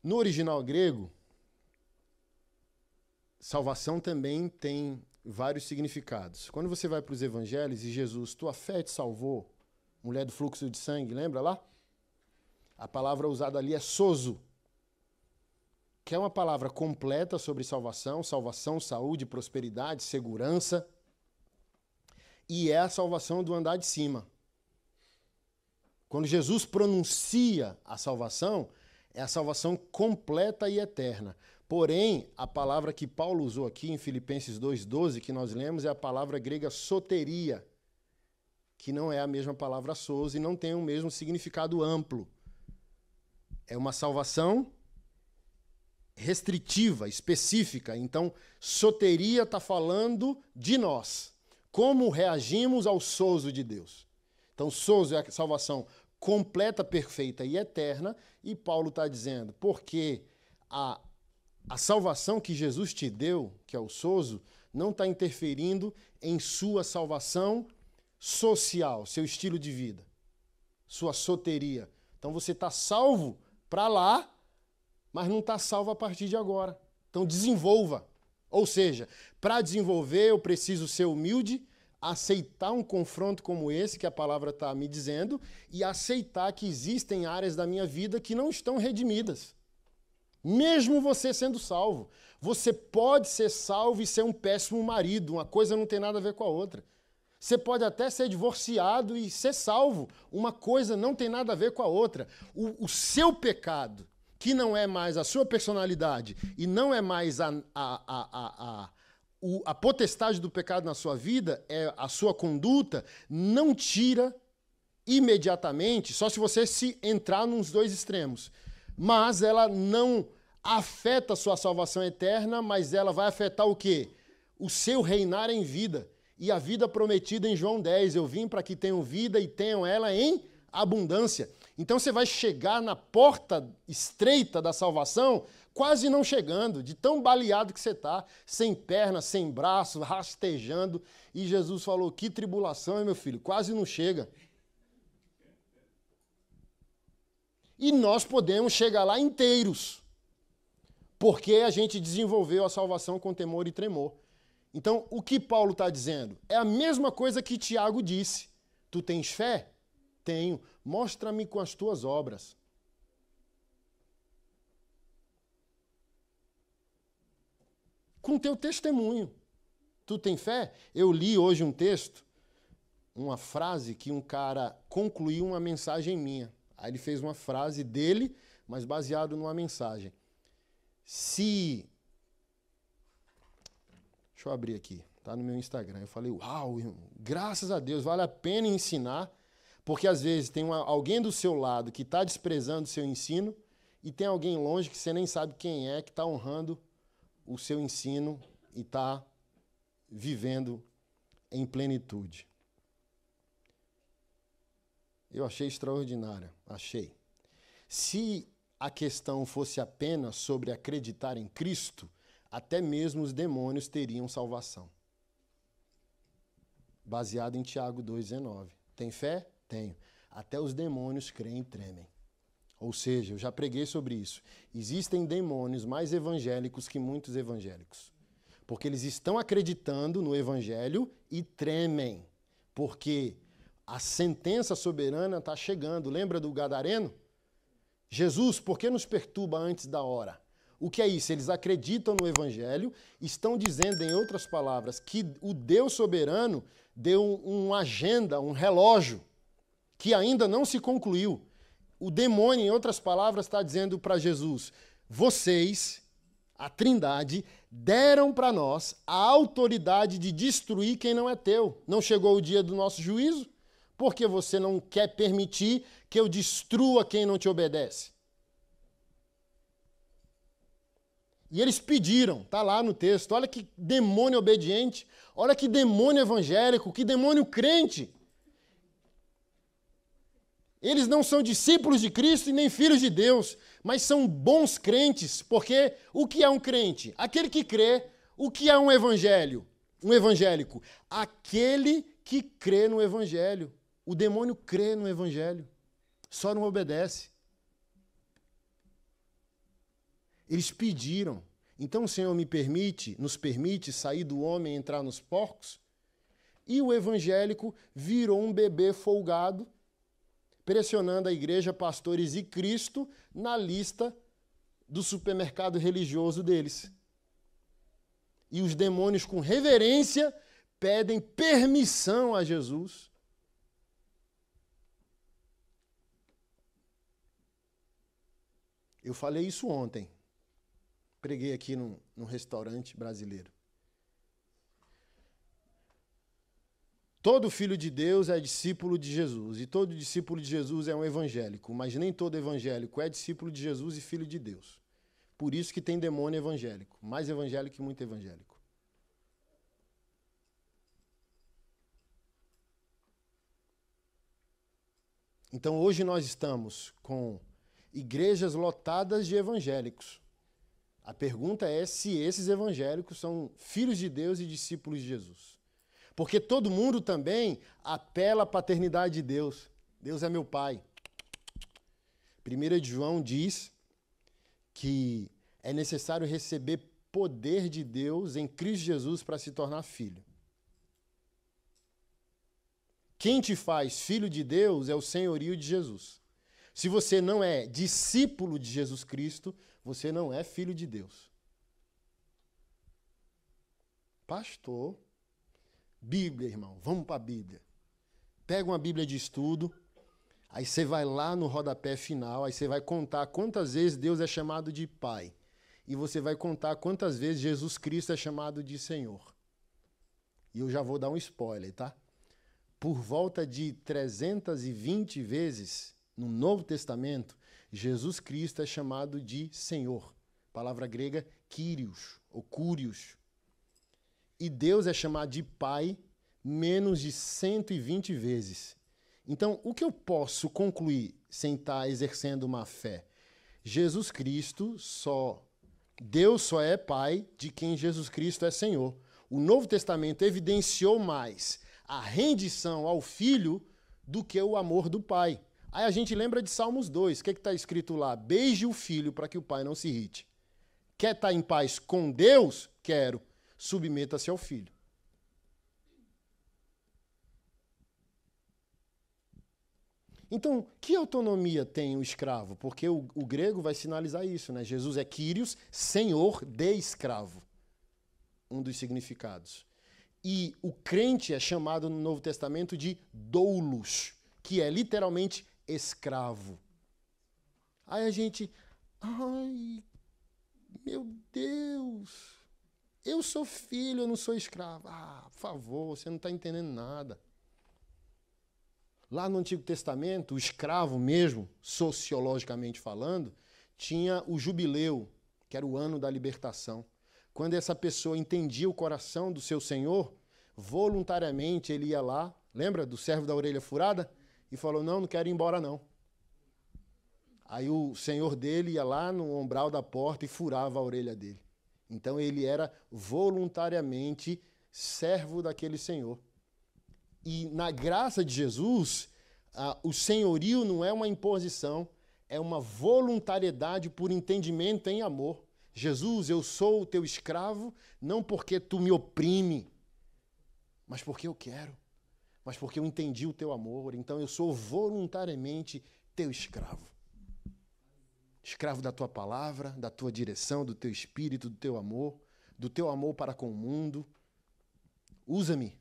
No original grego, salvação também tem vários significados. Quando você vai para os evangelhos e Jesus, tua fé te salvou, mulher do fluxo de sangue, lembra lá? A palavra usada ali é sozo, que é uma palavra completa sobre salvação, saúde, prosperidade, segurança, e é a salvação do andar de cima. Quando Jesus pronuncia a salvação, é a salvação completa e eterna. Porém, a palavra que Paulo usou aqui em Filipenses 2,12, que nós lemos, é a palavra grega soteria, que não é a mesma palavra sozo e não tem o mesmo significado amplo. É uma salvação restritiva, específica. Então, soteria está falando de nós. Como reagimos ao sozo de Deus. Então, sozo é a salvação completa, perfeita e eterna. E Paulo está dizendo, porque a salvação que Jesus te deu, que é o sozo, não está interferindo em sua salvação social, seu estilo de vida, sua soteria. Então, você está salvo para lá, mas não está salvo a partir de agora. Então desenvolva. Ou seja, para desenvolver eu preciso ser humilde, aceitar um confronto como esse que a palavra está me dizendo e aceitar que existem áreas da minha vida que não estão redimidas. Mesmo você sendo salvo. Você pode ser salvo e ser um péssimo marido. Uma coisa não tem nada a ver com a outra. Você pode até ser divorciado e ser salvo. Uma coisa não tem nada a ver com a outra. O seu pecado, que não é mais a sua personalidade e não é mais a potestade do pecado na sua vida, é a sua conduta, não tira imediatamente, só se você se entrar nos dois extremos. Mas ela não afeta a sua salvação eterna, mas ela vai afetar o quê? O seu reinar em vida. E a vida prometida em João 10, eu vim para que tenham vida e tenham ela em abundância. Então você vai chegar na porta estreita da salvação, quase não chegando, de tão baleado que você está, sem perna, sem braço, rastejando. E Jesus falou, que tribulação, hein, meu filho? Quase não chega. E nós podemos chegar lá inteiros, porque a gente desenvolveu a salvação com temor e tremor. Então, o que Paulo está dizendo? É a mesma coisa que Tiago disse. Tu tens fé? Tenho. Mostra-me com as tuas obras. Com teu testemunho. Tu tens fé? Eu li hoje um texto, uma frase que um cara concluiu uma mensagem minha. Aí ele fez uma frase dele, mas baseado numa mensagem. Deixa eu abrir aqui. Está no meu Instagram. Eu falei, uau, graças a Deus, vale a pena ensinar, Porque às vezes tem alguém do seu lado que está desprezando o seu ensino e tem alguém longe que você nem sabe quem é, que está honrando o seu ensino e está vivendo em plenitude. Eu achei extraordinária, achei. Se a questão fosse apenas sobre acreditar em Cristo, até mesmo os demônios teriam salvação. Baseado em Tiago 2,19. Tem fé? Tenho. Até os demônios creem e tremem. Ou seja, eu já preguei sobre isso. Existem demônios mais evangélicos que muitos evangélicos. Porque eles estão acreditando no evangelho e tremem. Porque a sentença soberana está chegando. Lembra do gadareno? Jesus, por que nos perturba antes da hora? O que é isso? Eles acreditam no evangelho, estão dizendo, em outras palavras, que o Deus soberano deu uma agenda, um relógio, que ainda não se concluiu. O demônio, em outras palavras, está dizendo para Jesus, vocês, a Trindade, deram para nós a autoridade de destruir quem não é teu. Não chegou o dia do nosso juízo? Porque você não quer permitir que eu destrua quem não te obedece. E eles pediram, está lá no texto, olha que demônio obediente, olha que demônio evangélico, que demônio crente. Eles não são discípulos de Cristo e nem filhos de Deus, mas são bons crentes, porque o que é um crente? Aquele que crê. O que é um evangelho? Um evangélico? Aquele que crê no evangelho. O demônio crê no evangelho, só não obedece. Eles pediram. Então o Senhor nos permite sair do homem e entrar nos porcos? E o evangélico virou um bebê folgado, pressionando a igreja, pastores e Cristo na lista do supermercado religioso deles. E os demônios, com reverência, pedem permissão a Jesus. Eu falei isso ontem. Preguei aqui num restaurante brasileiro. Todo filho de Deus é discípulo de Jesus, e todo discípulo de Jesus é um evangélico, mas nem todo evangélico é discípulo de Jesus e filho de Deus. Por isso que tem demônio evangélico, mais evangélico que muito evangélico. Então hoje nós estamos com igrejas lotadas de evangélicos. A pergunta é se esses evangélicos são filhos de Deus e discípulos de Jesus. Porque todo mundo também apela à paternidade de Deus. Deus é meu pai. 1 João diz que é necessário receber poder de Deus em Cristo Jesus para se tornar filho. Quem te faz filho de Deus é o senhorio de Jesus. Se você não é discípulo de Jesus Cristo, você não é filho de Deus. Pastor, Bíblia, irmão, vamos para a Bíblia. Pega uma Bíblia de estudo, aí você vai lá no rodapé final, aí você vai contar quantas vezes Deus é chamado de Pai. E você vai contar quantas vezes Jesus Cristo é chamado de Senhor. E eu já vou dar um spoiler, tá? Por volta de 320 vezes no Novo Testamento, Jesus Cristo é chamado de Senhor. Palavra grega, Kyrios, ou Cúrios. E Deus é chamado de Pai menos de 120 vezes. Então, o que eu posso concluir sem estar exercendo uma fé? Jesus Cristo Deus só é Pai de quem Jesus Cristo é Senhor. O Novo Testamento evidenciou mais a rendição ao Filho do que o amor do Pai. Aí a gente lembra de Salmos 2. O que está escrito lá? Beije o filho para que o pai não se irrite. Quer estar em paz com Deus? Quero. Submeta-se ao filho. Então, que autonomia tem o escravo? Porque o grego vai sinalizar isso, né? Jesus é Kyrios, senhor de escravo. Um dos significados. E o crente é chamado no Novo Testamento de doulos, que é literalmente escravo. Aí a gente, ai, meu Deus, eu sou filho, eu não sou escravo. Ah, por favor, você não está entendendo nada. Lá no Antigo Testamento, o escravo mesmo, sociologicamente falando, tinha o jubileu, que era o ano da libertação. Quando essa pessoa entendia o coração do seu senhor, voluntariamente ele ia lá, lembra do servo da orelha furada? E falou, não quero ir embora não. Aí o senhor dele ia lá no umbral da porta e furava a orelha dele. Então ele era voluntariamente servo daquele senhor. E na graça de Jesus, o senhorio não é uma imposição, é uma voluntariedade por entendimento em amor. Jesus, eu sou o teu escravo, não porque tu me oprime, mas porque eu quero, mas porque eu entendi o teu amor. Então eu sou voluntariamente teu escravo. Escravo da tua palavra, da tua direção, do teu espírito, do teu amor para com o mundo. Usa-me.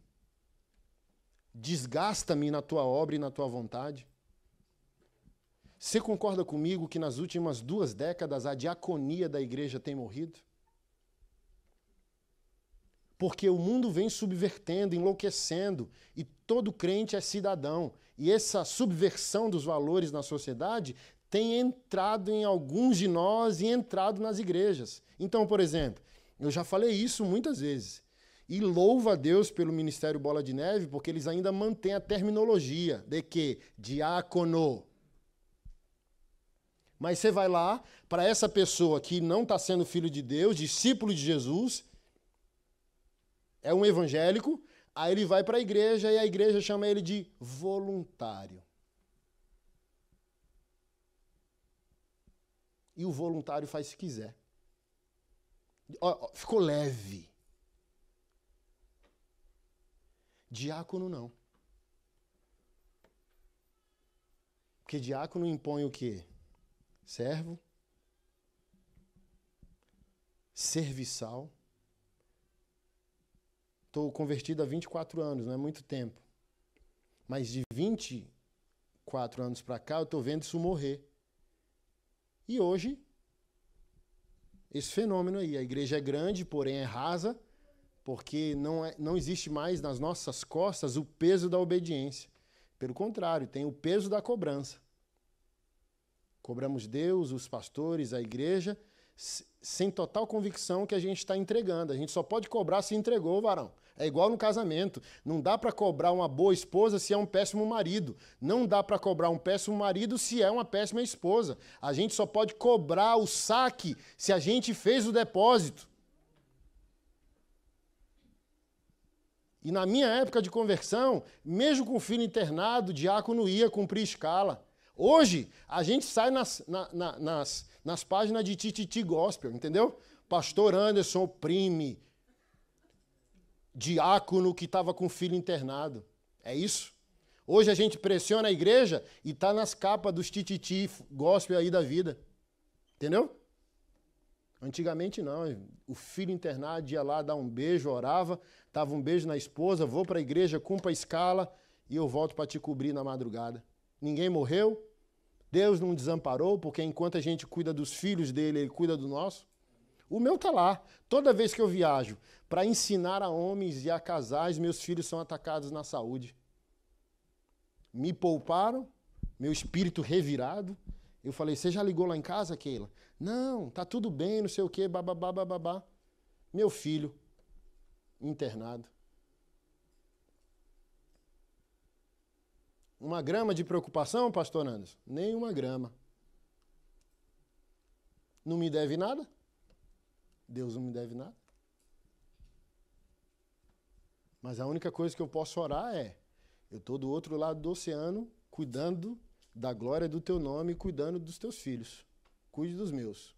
Desgasta-me na tua obra e na tua vontade. Você concorda comigo que nas últimas 2 décadas a diaconia da igreja tem morrido? Porque o mundo vem subvertendo, enlouquecendo, e todo crente é cidadão. E essa subversão dos valores na sociedade tem entrado em alguns de nós e entrado nas igrejas. Então, por exemplo, eu já falei isso muitas vezes. E louvo a Deus pelo Ministério Bola de Neve, porque eles ainda mantêm a terminologia de que? Diácono. Mas você vai lá, para essa pessoa que não está sendo filho de Deus, discípulo de Jesus, é um evangélico, aí ele vai para a igreja e a igreja chama ele de voluntário. E o voluntário faz se quiser. Ficou leve. Diácono não. Porque diácono impõe o quê? Servo, serviçal. Estou convertido há 24 anos, não é muito tempo. Mas de 24 anos para cá, eu estou vendo isso morrer. E hoje, esse fenômeno aí, a igreja é grande, porém é rasa, porque não existe mais nas nossas costas o peso da obediência. Pelo contrário, tem o peso da cobrança. Cobramos Deus, os pastores, a igreja, sem total convicção que a gente está entregando. A gente só pode cobrar se entregou, varão. É igual no casamento. Não dá para cobrar uma boa esposa se é um péssimo marido. Não dá para cobrar um péssimo marido se é uma péssima esposa. A gente só pode cobrar o saque se a gente fez o depósito. E na minha época de conversão, mesmo com o filho internado, o diácono ia cumprir escala. Hoje, a gente sai nas páginas de Tititi Gospel, entendeu? Pastor Anderson oprime diácono que estava com filho internado. É isso? Hoje a gente pressiona a igreja e está nas capas dos Tititi Gospel aí da vida. Entendeu? Antigamente não. O filho internado ia lá dar um beijo, orava, dava um beijo na esposa, vou para a igreja, cumpra a escala e eu volto para te cobrir na madrugada. Ninguém morreu. Deus não desamparou, porque enquanto a gente cuida dos filhos dele, ele cuida do nosso. O meu está lá. Toda vez que eu viajo para ensinar a homens e a casais, meus filhos são atacados na saúde. Me pouparam, meu espírito revirado. Eu falei, você já ligou lá em casa, Keila? Não, tá tudo bem, não sei o quê, bababá, bababá. Meu filho, internado. Uma grama de preocupação, pastor Anderson? Nem uma grama. Não me deve nada? Deus não me deve nada. Mas a única coisa que eu posso orar é, eu estou do outro lado do oceano, cuidando da glória do teu nome, cuidando dos teus filhos. Cuide dos meus.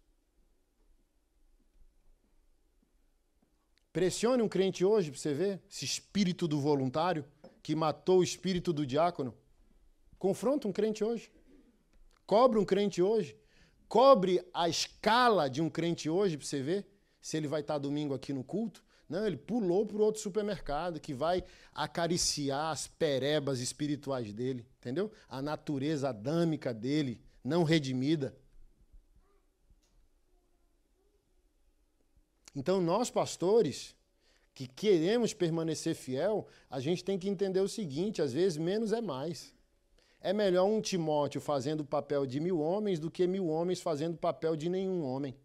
Pressione um crente hoje para você ver esse espírito do voluntário que matou o espírito do diácono. Confronta um crente hoje. Cobre um crente hoje. Cobre a escala de um crente hoje para você ver se ele vai estar domingo aqui no culto. Não, ele pulou para o outro supermercado que vai acariciar as perebas espirituais dele, entendeu? A natureza adâmica dele, não redimida. Então, nós, pastores, que queremos permanecer fiel, a gente tem que entender o seguinte, às vezes menos é mais. É melhor um Timóteo fazendo o papel de 1000 homens do que 1000 homens fazendo o papel de nenhum homem.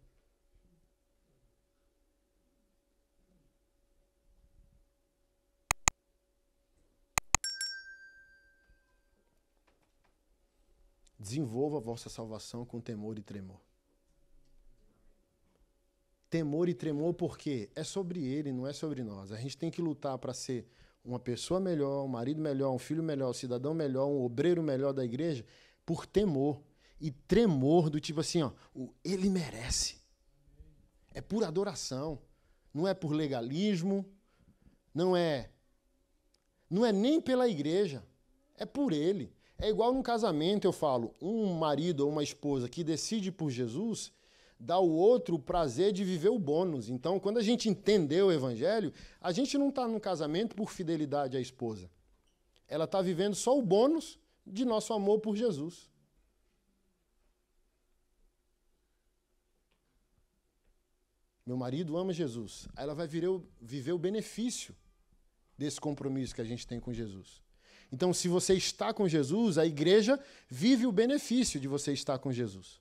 Desenvolva a vossa salvação com temor e tremor. Temor e tremor porque é sobre ele, não é sobre nós. A gente tem que lutar para ser uma pessoa melhor, um marido melhor, um filho melhor, um cidadão melhor, um obreiro melhor da igreja, por temor. E tremor do tipo assim, ó, ele merece. É por adoração. Não é por legalismo, não é nem pela igreja, é por ele. É igual num casamento, eu falo, um marido ou uma esposa que decide por Jesus, dá ao outro o prazer de viver o bônus. Então, quando a gente entendeu o evangelho, a gente não está num casamento por fidelidade à esposa. Ela está vivendo só o bônus de nosso amor por Jesus. Meu marido ama Jesus. Aí ela vai viver o benefício desse compromisso que a gente tem com Jesus. Então, se você está com Jesus, a igreja vive o benefício de você estar com Jesus.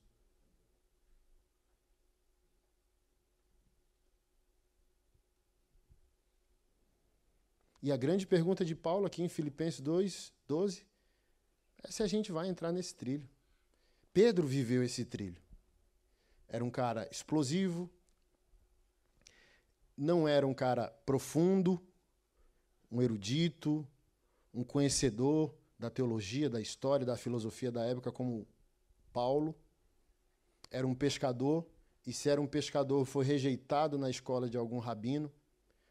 E a grande pergunta de Paulo aqui em Filipenses 2:12 é se a gente vai entrar nesse trilho. Pedro viveu esse trilho. Era um cara explosivo, não era um cara profundo, um erudito, um conhecedor da teologia, da história, da filosofia da época como Paulo. Era um pescador, e se era um pescador, foi rejeitado na escola de algum rabino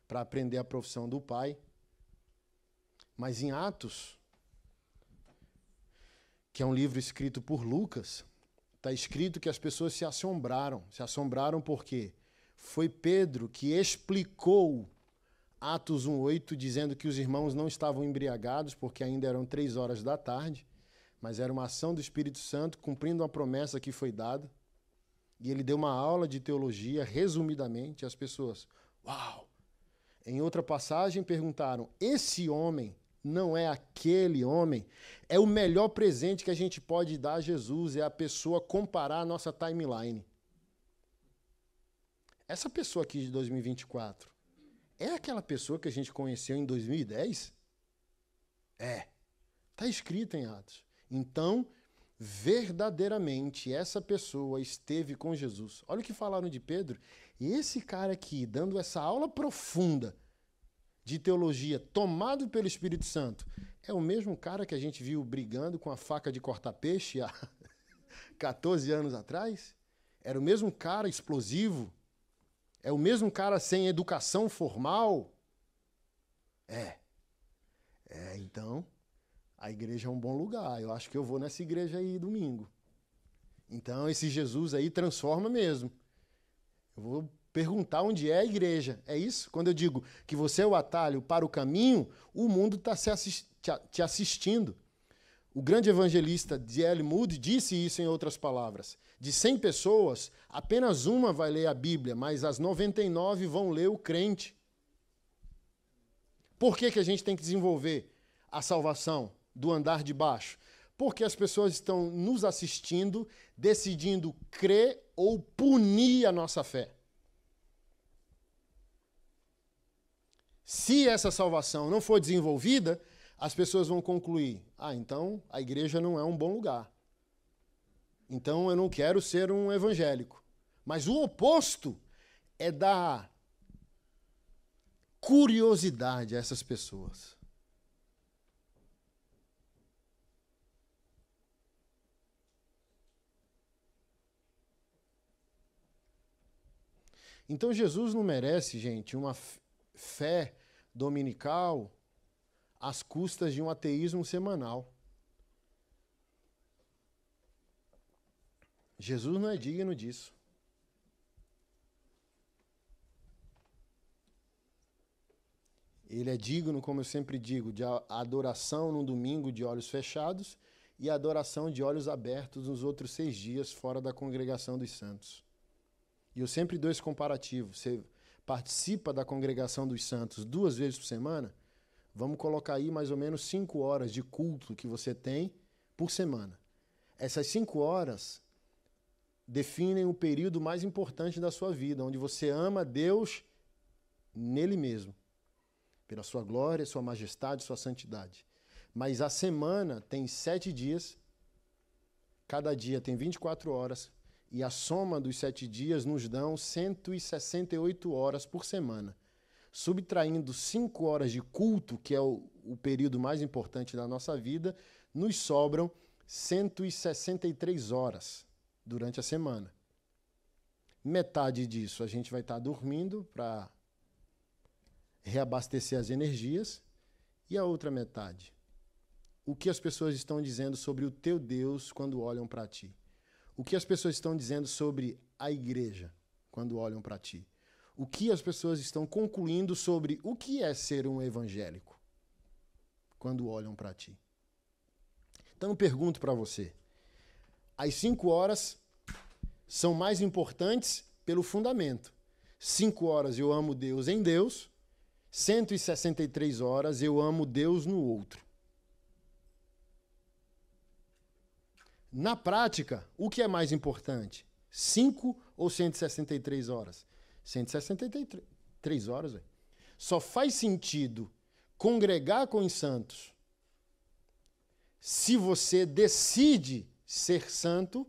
para aprender a profissão do pai. Mas em Atos, que é um livro escrito por Lucas, está escrito que as pessoas se assombraram. Se assombraram porque foi Pedro que explicou Atos 1:8, dizendo que os irmãos não estavam embriagados, porque ainda eram 3 horas da tarde, mas era uma ação do Espírito Santo, cumprindo uma promessa que foi dada. E ele deu uma aula de teologia, resumidamente, e as pessoas, uau! Em outra passagem perguntaram, esse homem não é aquele homem? É o melhor presente que a gente pode dar a Jesus, é a pessoa comparar a nossa timeline. Essa pessoa aqui de 2024, é aquela pessoa que a gente conheceu em 2010? É. Está escrito em Atos. Então, verdadeiramente, essa pessoa esteve com Jesus. Olha o que falaram de Pedro. E esse cara aqui, dando essa aula profunda de teologia, tomado pelo Espírito Santo, é o mesmo cara que a gente viu brigando com a faca de cortar peixe há 14 anos atrás? Era o mesmo cara explosivo? É o mesmo cara sem educação formal? Então, a igreja é um bom lugar. Eu acho que eu vou nessa igreja aí domingo. Então, esse Jesus aí transforma mesmo. Eu vou perguntar onde é a igreja. É isso? Quando eu digo que você é o atalho para o caminho, o mundo está te assistindo. O grande evangelista D.L. Moody disse isso em outras palavras. De 100 pessoas, apenas uma vai ler a Bíblia, mas as 99 vão ler o crente. Por que a gente tem que desenvolver a salvação do andar de baixo? Porque as pessoas estão nos assistindo, decidindo crer ou punir a nossa fé. Se essa salvação não for desenvolvida, as pessoas vão concluir, então a igreja não é um bom lugar. Então eu não quero ser um evangélico. Mas o oposto é dar curiosidade a essas pessoas. Então Jesus não merece, gente, uma fé dominical às custas de um ateísmo semanal. Jesus não é digno disso. Ele é digno, como eu sempre digo, de adoração no domingo de olhos fechados e adoração de olhos abertos nos outros 6 dias fora da congregação dos santos. E eu sempre dou esse comparativo. Você participa da congregação dos santos 2 vezes por semana, vamos colocar aí mais ou menos 5 horas de culto que você tem por semana. Essas 5 horas definem o período mais importante da sua vida, onde você ama Deus nele mesmo, pela sua glória, sua majestade, sua santidade. Mas a semana tem 7 dias, cada dia tem 24 horas, e a soma dos 7 dias nos dão 168 horas por semana. Subtraindo 5 horas de culto, que é o período mais importante da nossa vida, nos sobram 163 horas durante a semana. Metade disso a gente vai estar dormindo para reabastecer as energias. E a outra metade? O que as pessoas estão dizendo sobre o teu Deus quando olham para ti? O que as pessoas estão dizendo sobre a igreja quando olham para ti? O que as pessoas estão concluindo sobre o que é ser um evangélico quando olham para ti? Então eu pergunto para você, as 5 horas são mais importantes pelo fundamento. 5 horas eu amo Deus em Deus, 163 horas eu amo Deus no outro. Na prática, o que é mais importante? 5 ou 163 horas? 163 horas, velho. Só faz sentido congregar com os santos se você decide ser santo,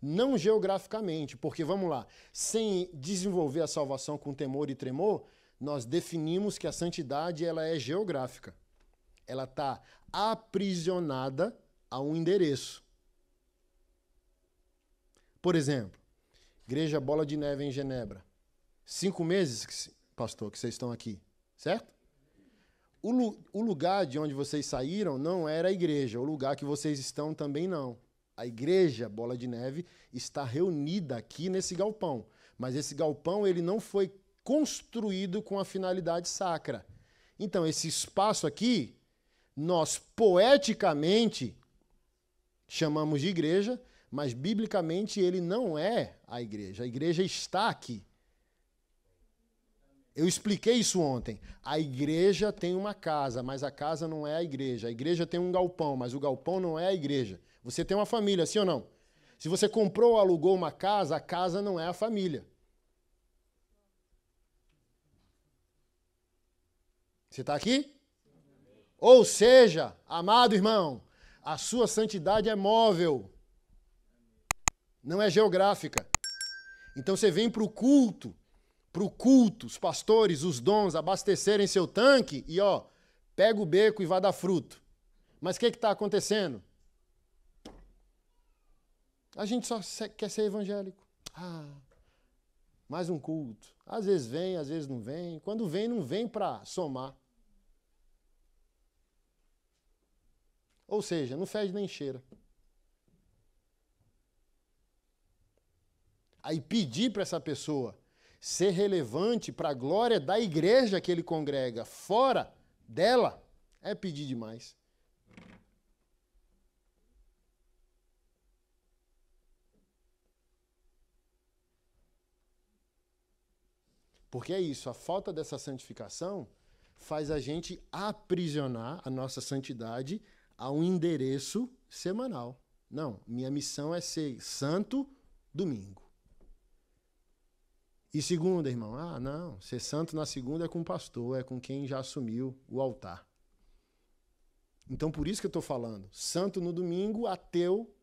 não geograficamente. Porque, vamos lá, sem desenvolver a salvação com temor e tremor, nós definimos que a santidade ela é geográfica. Ela está aprisionada a um endereço. Por exemplo, Igreja Bola de Neve em Genebra. 5 meses, pastor, que vocês estão aqui, certo? O lugar de onde vocês saíram não era a igreja, o lugar que vocês estão também não. A igreja Bola de Neve está reunida aqui nesse galpão, mas esse galpão ele não foi construído com a finalidade sacra. Então, esse espaço aqui, nós poeticamente chamamos de igreja, mas biblicamente ele não é a igreja está aqui. Eu expliquei isso ontem. A igreja tem uma casa, mas a casa não é a igreja tem um galpão, mas o galpão não é a igreja. Você tem uma família, sim ou não? Se você comprou ou alugou uma casa, a casa não é a família. Você está aqui? Ou seja, amado irmão, a sua santidade é móvel, não é geográfica. Então você vem para o culto, os pastores, os dons abastecerem seu tanque e, pega o beco e vai dar fruto. Mas o que está acontecendo? A gente só quer ser evangélico. Mais um culto. Às vezes vem, às vezes não vem. Quando vem, não vem para somar. Ou seja, não fede nem cheira. Aí pedir para essa pessoa ser relevante para a glória da igreja que ele congrega fora dela é pedir demais. Porque é isso, a falta dessa santificação faz a gente aprisionar a nossa santidade a um endereço semanal. Não, minha missão é ser santo domingo. E segunda, irmão? Não, ser santo na segunda é com o pastor, é com quem já assumiu o altar. Então, por isso que eu estou falando. Santo no domingo, ateu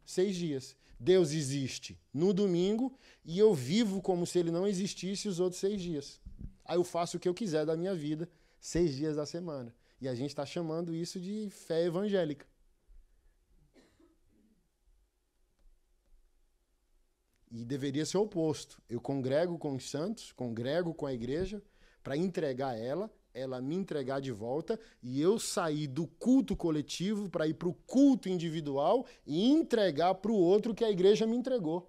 6 dias. Deus existe no domingo e eu vivo como se ele não existisse os outros 6 dias. Aí eu faço o que eu quiser da minha vida 6 dias da semana. E a gente está chamando isso de fé evangélica. E deveria ser o oposto. Eu congrego com os santos, congrego com a igreja para entregar ela me entregar de volta e eu sair do culto coletivo para ir para o culto individual e entregar para o outro que a igreja me entregou.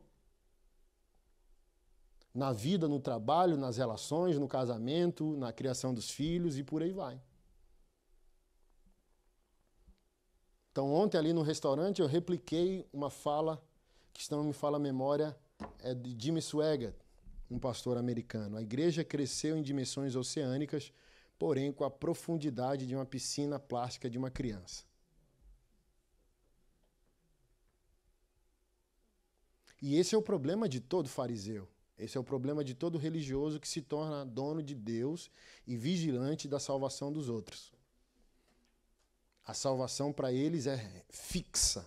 Na vida, no trabalho, nas relações, no casamento, na criação dos filhos e por aí vai. Então, ontem ali no restaurante eu repliquei uma fala que, se não me fala a memória, é de Jimmy Swaggart, um pastor americano. A igreja cresceu em dimensões oceânicas, porém com a profundidade de uma piscina plástica de uma criança. E esse é o problema de todo fariseu. Esse é o problema de todo religioso que se torna dono de Deus e vigilante da salvação dos outros. A salvação para eles é fixa,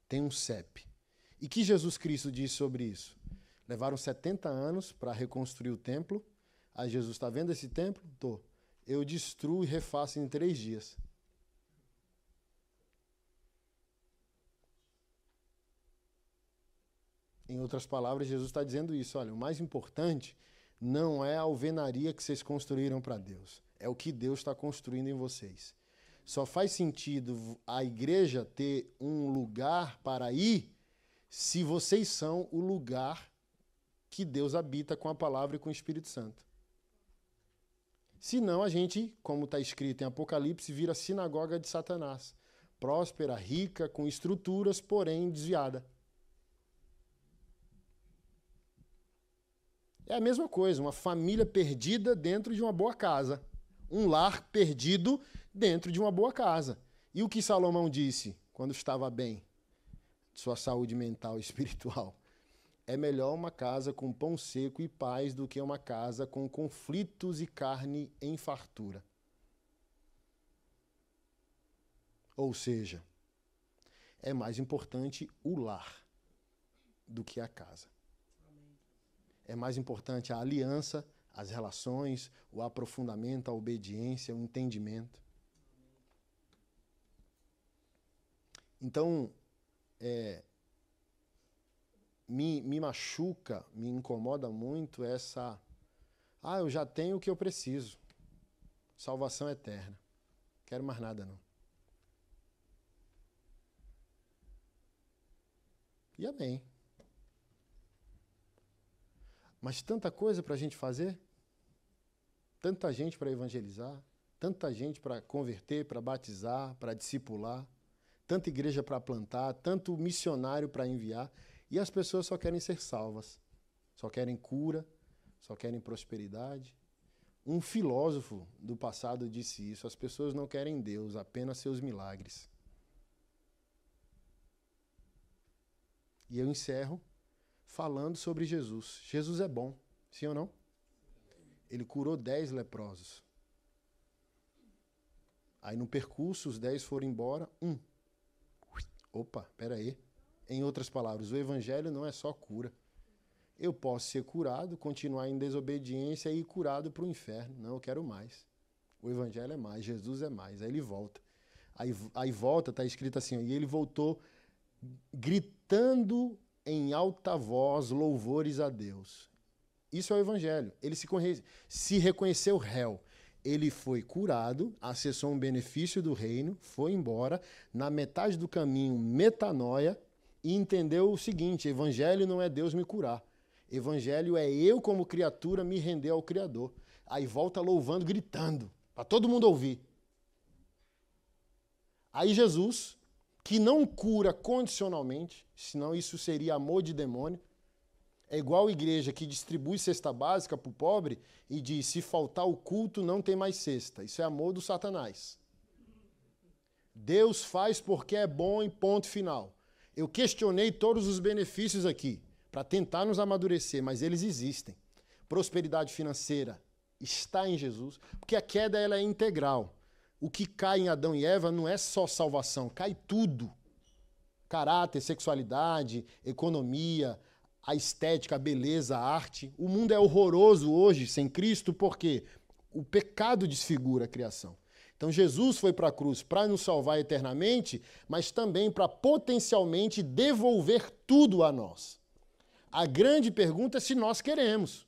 tem um CEP. E que Jesus Cristo disse sobre isso? Levaram 70 anos para reconstruir o templo. Aí Jesus, está vendo esse templo? Tô. Eu destruo e refaço em 3 dias. Em outras palavras, Jesus está dizendo isso. Olha, o mais importante não é a alvenaria que vocês construíram para Deus. É o que Deus está construindo em vocês. Só faz sentido a igreja ter um lugar para ir se vocês são o lugar que Deus habita com a palavra e com o Espírito Santo. Senão a gente, como está escrito em Apocalipse, vira sinagoga de Satanás. Próspera, rica, com estruturas, porém desviada. É a mesma coisa, uma família perdida dentro de uma boa casa. Um lar perdido dentro de uma boa casa. E o que Salomão disse quando estava bem? De sua saúde mental e espiritual. É melhor uma casa com pão seco e paz do que uma casa com conflitos e carne em fartura. Ou seja, é mais importante o lar do que a casa. É mais importante a aliança, as relações, o aprofundamento, a obediência, o entendimento. Então, me machuca, me incomoda muito essa... eu já tenho o que eu preciso. Salvação eterna. Quero mais nada, não. E amém. Mas tanta coisa para a gente fazer, tanta gente para evangelizar, tanta gente para converter, para batizar, para discipular, tanta igreja para plantar, tanto missionário para enviar, e as pessoas só querem ser salvas, só querem cura, só querem prosperidade. Um filósofo do passado disse isso: as pessoas não querem Deus, apenas seus milagres. E eu encerro falando sobre Jesus. Jesus é bom, sim ou não? Ele curou 10 leprosos. Aí no percurso os 10 foram embora, Opa, peraí. Em outras palavras, o evangelho não é só cura. Eu posso ser curado, continuar em desobediência e ir curado para o inferno. Não, eu quero mais. O evangelho é mais, Jesus é mais. Aí ele volta. Aí volta, está escrito assim, e ele voltou gritando em alta voz louvores a Deus. Isso é o evangelho. Ele se reconheceu réu. Ele foi curado, acessou um benefício do reino, foi embora, na metade do caminho, metanoia, e entendeu o seguinte: evangelho não é Deus me curar. Evangelho é eu, como criatura, me render ao Criador. Aí volta louvando, gritando, para todo mundo ouvir. Aí Jesus, que não cura condicionalmente, senão isso seria amor de demônio. É igual a igreja que distribui cesta básica para o pobre e diz: se faltar o culto, não tem mais cesta. Isso é amor do Satanás. Deus faz porque é bom e ponto final. Eu questionei todos os benefícios aqui para tentar nos amadurecer, mas eles existem. Prosperidade financeira está em Jesus, porque a queda ela é integral. O que cai em Adão e Eva não é só salvação, cai tudo. Caráter, sexualidade, economia, a estética, a beleza, a arte. O mundo é horroroso hoje sem Cristo porque o pecado desfigura a criação. Então Jesus foi para a cruz para nos salvar eternamente, mas também para potencialmente devolver tudo a nós. A grande pergunta é se nós queremos.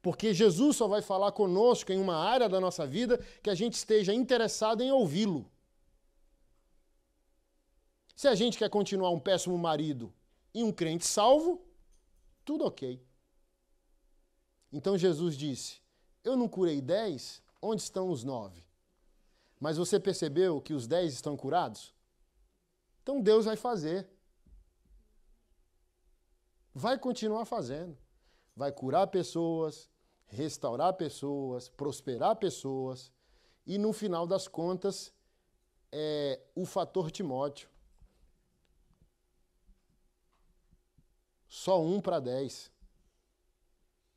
Porque Jesus só vai falar conosco em uma área da nossa vida que a gente esteja interessado em ouvi-lo. Se a gente quer continuar um péssimo marido e um crente salvo, tudo ok. Então Jesus disse: eu não curei 10, onde estão os 9? Mas você percebeu que os 10 estão curados? Então Deus vai fazer. Vai continuar fazendo. Vai curar pessoas, restaurar pessoas, prosperar pessoas. E no final das contas, o fator Timóteo. Só 1 para 10.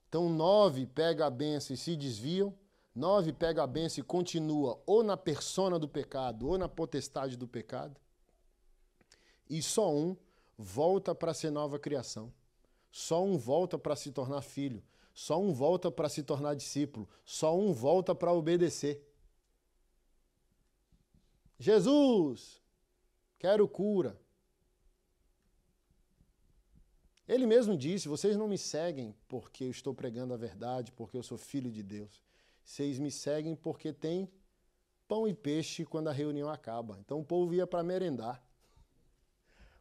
Então 9 pega a bênção e se desviam, 9 pega a bênção e continua ou na persona do pecado ou na potestade do pecado. E só 1 volta para ser nova criação. Só 1 volta para se tornar filho. Só 1 volta para se tornar discípulo. Só 1 volta para obedecer. Jesus, quero cura. Ele mesmo disse, vocês não me seguem porque eu estou pregando a verdade, porque eu sou filho de Deus. Vocês me seguem porque tem pão e peixe quando a reunião acaba. Então o povo ia para merendar.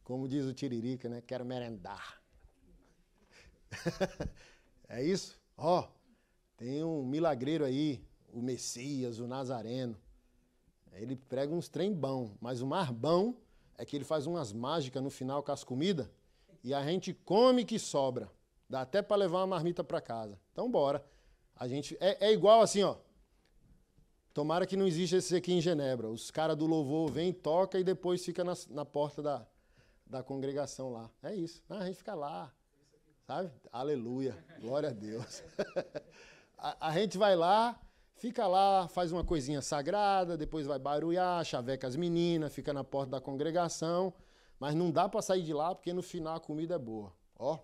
Como diz o Tiririca, né? Quero merendar. É isso? Ó, tem um milagreiro aí, o Messias, o Nazareno. Ele prega uns trem bom, mas o mais bom é que ele faz umas mágicas no final com as comidas e a gente come que sobra. Dá até para levar uma marmita para casa. Então bora. A gente é igual assim, ó. Tomara que não exista esse aqui em Genebra. Os caras do louvor vêm, toca e depois fica na porta da congregação lá. É isso. A gente fica lá, sabe? Aleluia. Glória a Deus. A gente vai lá, fica lá, faz uma coisinha sagrada, depois vai barulhar, chaveca as meninas, fica na porta da congregação, mas não dá para sair de lá porque no final a comida é boa. Ó.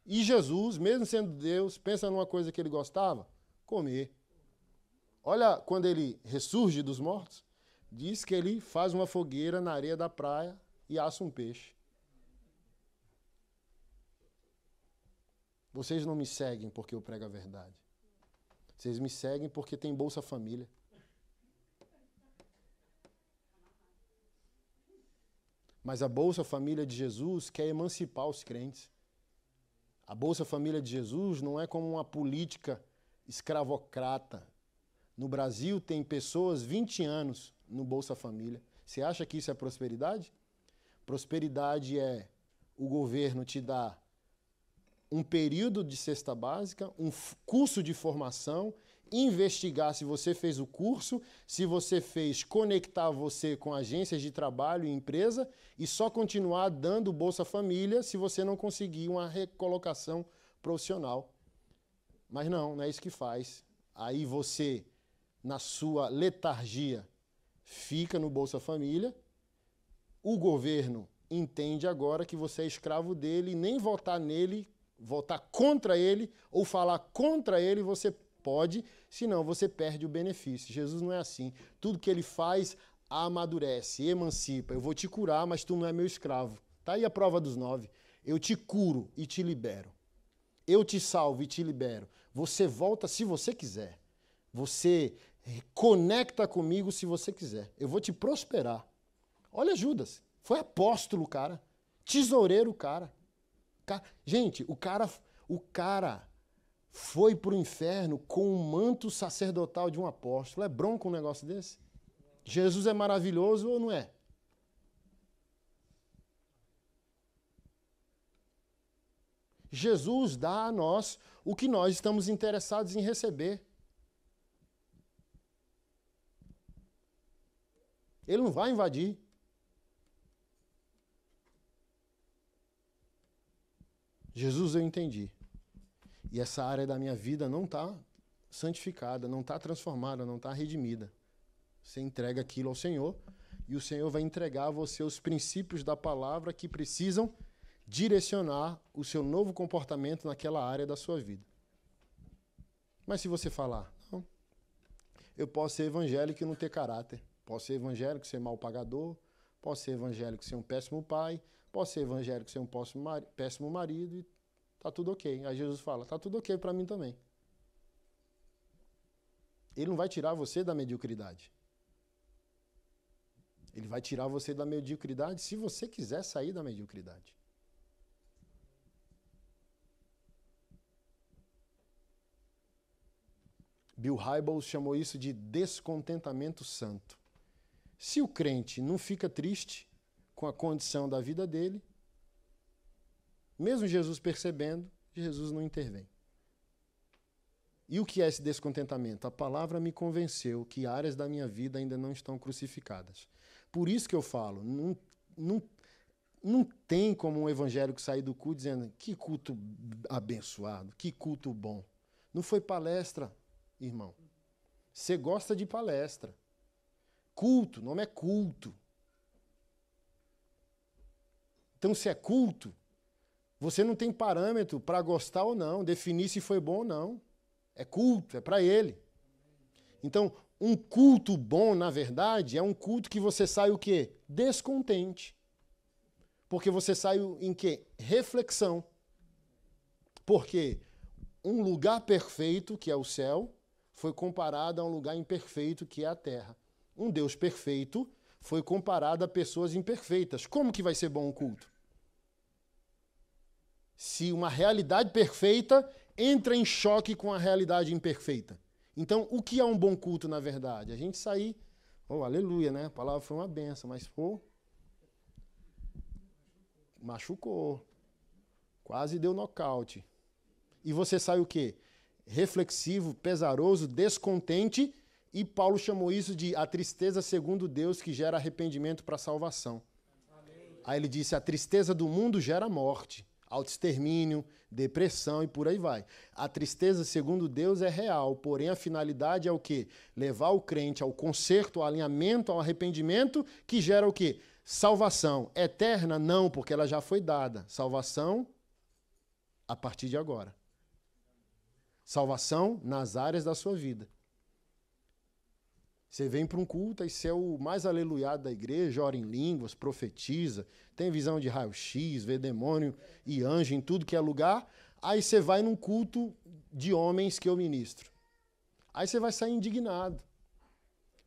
E Jesus, mesmo sendo Deus, pensa numa coisa que ele gostava? Comer. Olha, quando ele ressurge dos mortos, diz que ele faz uma fogueira na areia da praia e assa um peixe. Vocês não me seguem porque eu prego a verdade. Vocês me seguem porque tem Bolsa Família. Mas a Bolsa Família de Jesus quer emancipar os crentes. A Bolsa Família de Jesus não é como uma política escravocrata. No Brasil tem pessoas 20 anos no Bolsa Família. Você acha que isso é prosperidade? Prosperidade é o governo te dar um período de cesta básica, um curso de formação, investigar se você fez o curso, se você fez, conectar você com agências de trabalho e empresa e só continuar dando Bolsa Família se você não conseguir uma recolocação profissional. Mas não é isso que faz. Aí você, na sua letargia, fica no Bolsa Família, o governo entende agora que você é escravo dele e nem votar nele, votar contra ele ou falar contra ele você pode, senão você perde o benefício. Jesus não é assim. Tudo que ele faz amadurece, emancipa. Eu vou te curar, mas tu não é meu escravo. Tá aí a prova dos 9. Eu te curo e te libero. Eu te salvo e te libero. Você volta se você quiser. Você conecta comigo se você quiser. Eu vou te prosperar. Olha Judas. Foi apóstolo, cara. Tesoureiro, cara. Gente, o cara foi pro inferno com o manto sacerdotal de um apóstolo. É bronco um negócio desse? Jesus é maravilhoso ou não é? Jesus dá a nós o que nós estamos interessados em receber. Ele não vai invadir. Jesus eu entendi. E essa área da minha vida não está santificada, não está transformada, não está redimida. Você entrega aquilo ao Senhor e o Senhor vai entregar a você os princípios da palavra que precisam direcionar o seu novo comportamento naquela área da sua vida. Mas se você falar, não, eu posso ser evangélico e não ter caráter. Posso ser evangélico e ser mal pagador. Posso ser evangélico e ser um péssimo pai. Posso ser evangélico e ser um péssimo marido. E tá tudo ok. Aí Jesus fala, tá tudo ok para mim também. Ele não vai tirar você da mediocridade. Ele vai tirar você da mediocridade se você quiser sair da mediocridade. Bill Hybels chamou isso de descontentamento santo. Se o crente não fica triste com a condição da vida dele, mesmo Jesus percebendo, Jesus não intervém. E o que é esse descontentamento? A palavra me convenceu que áreas da minha vida ainda não estão crucificadas. Por isso que eu falo, não tem como um evangélico sair do culto dizendo que culto abençoado, que culto bom. Não foi palestra, irmão. Você gosta de palestra. Culto, nome é culto. Então, se é culto, você não tem parâmetro para gostar ou não, definir se foi bom ou não. É culto, é para ele. Então, um culto bom, na verdade, é um culto que você sai o quê? Descontente. Porque você sai em quê? Reflexão. Porque um lugar perfeito, que é o céu, foi comparado a um lugar imperfeito, que é a terra. Um Deus perfeito foi comparado a pessoas imperfeitas. Como que vai ser bom o culto? Se uma realidade perfeita entra em choque com a realidade imperfeita. Então, o que é um bom culto, na verdade? A gente sair, aleluia, né? A palavra foi uma benção, mas, machucou. Quase deu nocaute. E você sai o quê? Reflexivo, pesaroso, descontente, e Paulo chamou isso de a tristeza segundo Deus que gera arrependimento para a salvação. Amém. Aí ele disse, a tristeza do mundo gera morte. Autoextermínio, depressão e por aí vai. A tristeza, segundo Deus, é real, porém a finalidade é o quê? Levar o crente ao conserto, ao alinhamento, ao arrependimento, que gera o quê? Salvação. Eterna? Não, porque ela já foi dada. Salvação a partir de agora. Salvação nas áreas da sua vida. Você vem para um culto e você é o mais aleluiado da igreja, ora em línguas, profetiza, tem visão de raio-x, vê demônio e anjo em tudo que é lugar. Aí você vai num culto de homens que eu ministro. Aí você vai sair indignado.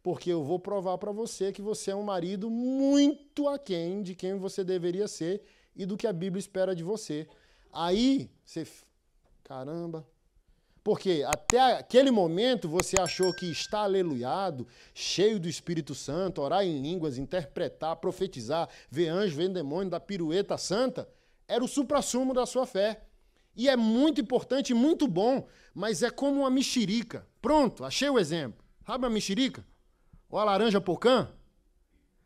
Porque eu vou provar para você que você é um marido muito aquém de quem você deveria ser e do que a Bíblia espera de você. Aí você... Caramba... Porque até aquele momento você achou que estar aleluiado, cheio do Espírito Santo, orar em línguas, interpretar, profetizar, ver anjo, ver demônio, dar pirueta santa, era o suprassumo da sua fé. E é muito importante, muito bom, mas é como uma mexerica. Pronto, achei o exemplo. Sabe a mexerica? Ou a laranja pocã?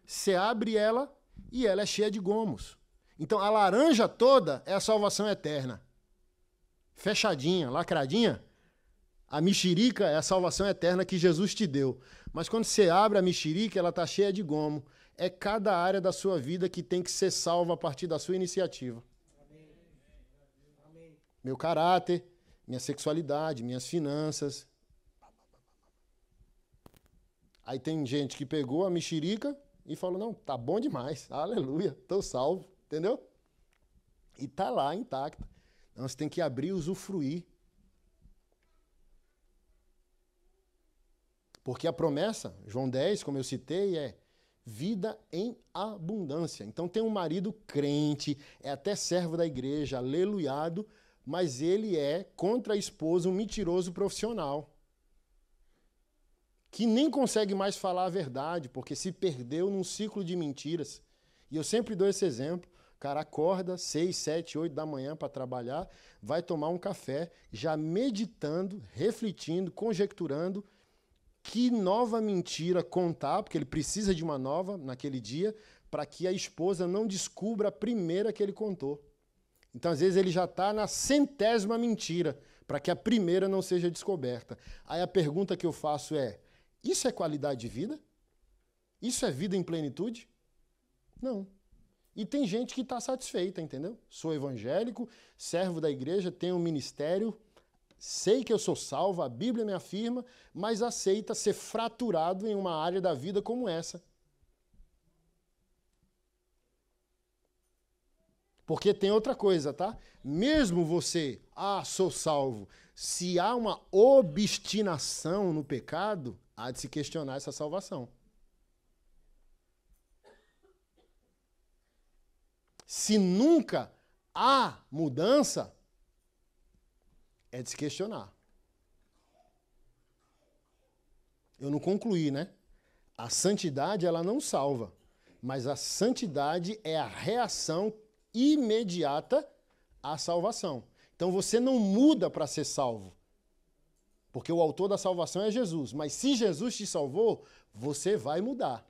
Você abre ela e ela é cheia de gomos. Então a laranja toda é a salvação eterna. Fechadinha, lacradinha. A mexerica é a salvação eterna que Jesus te deu. Mas quando você abre a mexerica, ela está cheia de gomo. É cada área da sua vida que tem que ser salva a partir da sua iniciativa. Amém. Meu caráter, minha sexualidade, minhas finanças. Aí tem gente que pegou a mexerica e falou, não, tá bom demais, aleluia, estou salvo, entendeu? E tá lá intacta. Então você tem que abrir e usufruir. Porque a promessa, João 10, como eu citei, é vida em abundância. Então tem um marido crente, é até servo da igreja, aleluiado, mas ele é, contra a esposa, um mentiroso profissional. Que nem consegue mais falar a verdade, porque se perdeu num ciclo de mentiras. E eu sempre dou esse exemplo. O cara acorda 6, 7, 8 da manhã para trabalhar, vai tomar um café, já meditando, refletindo, conjecturando, que nova mentira contar, porque ele precisa de uma nova naquele dia, para que a esposa não descubra a primeira que ele contou. Então, às vezes, ele já está na 100ª mentira, para que a primeira não seja descoberta. Aí a pergunta que eu faço é, isso é qualidade de vida? Isso é vida em plenitude? Não. E tem gente que está satisfeita, entendeu? Sou evangélico, servo da igreja, tenho um ministério, sei que eu sou salvo, a Bíblia me afirma, mas aceita ser fraturado em uma área da vida como essa. Porque tem outra coisa, tá? Mesmo você, sou salvo, se há uma obstinação no pecado, há de se questionar essa salvação. Se nunca há mudança, é de se questionar. Eu não concluí, né? A santidade, ela não salva, mas a santidade é a reação imediata à salvação. Então você não muda para ser salvo, porque o autor da salvação é Jesus. Mas se Jesus te salvou, você vai mudar.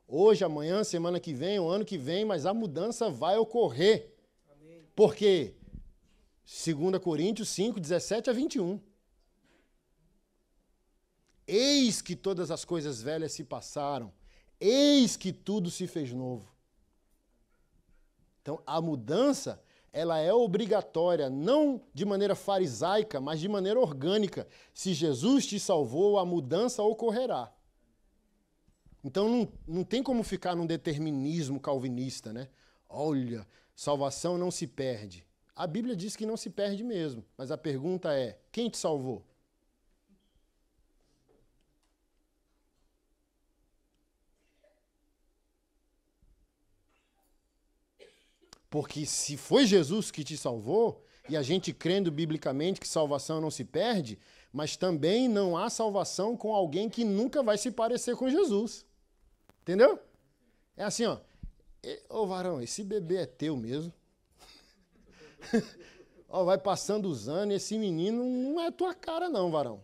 hoje, amanhã, semana que vem, o ano que vem, mas a mudança vai ocorrer. Amém. Por quê? 2 Coríntios 5, 17 a 21. Eis que todas as coisas velhas se passaram, eis que tudo se fez novo. Então, a mudança, ela é obrigatória, não de maneira farisaica, mas de maneira orgânica. Se Jesus te salvou, a mudança ocorrerá. Então, não tem como ficar num determinismo calvinista, né? Olha, salvação não se perde. A Bíblia diz que não se perde mesmo, mas a pergunta é, quem te salvou? Porque se foi Jesus que te salvou, e a gente crendo biblicamente que salvação não se perde, mas também não há salvação com alguém que nunca vai se parecer com Jesus. Entendeu? É assim, ó. Ô varão, esse bebê é teu mesmo. Ó, vai passando os anos, esse menino não é tua cara não, varão.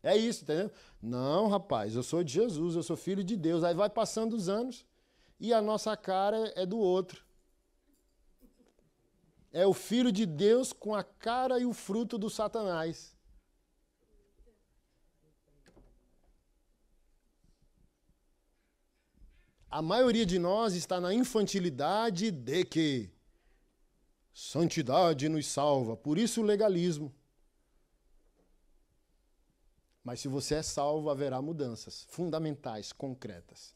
É isso, entendeu? Não, rapaz, eu sou de Jesus, eu sou filho de Deus. Aí vai passando os anos e a nossa cara é do outro. É o filho de Deus com a cara e o fruto do Satanás. A maioria de nós está na infantilidade de que santidade nos salva, por isso o legalismo. Mas se você é salvo, haverá mudanças fundamentais, concretas.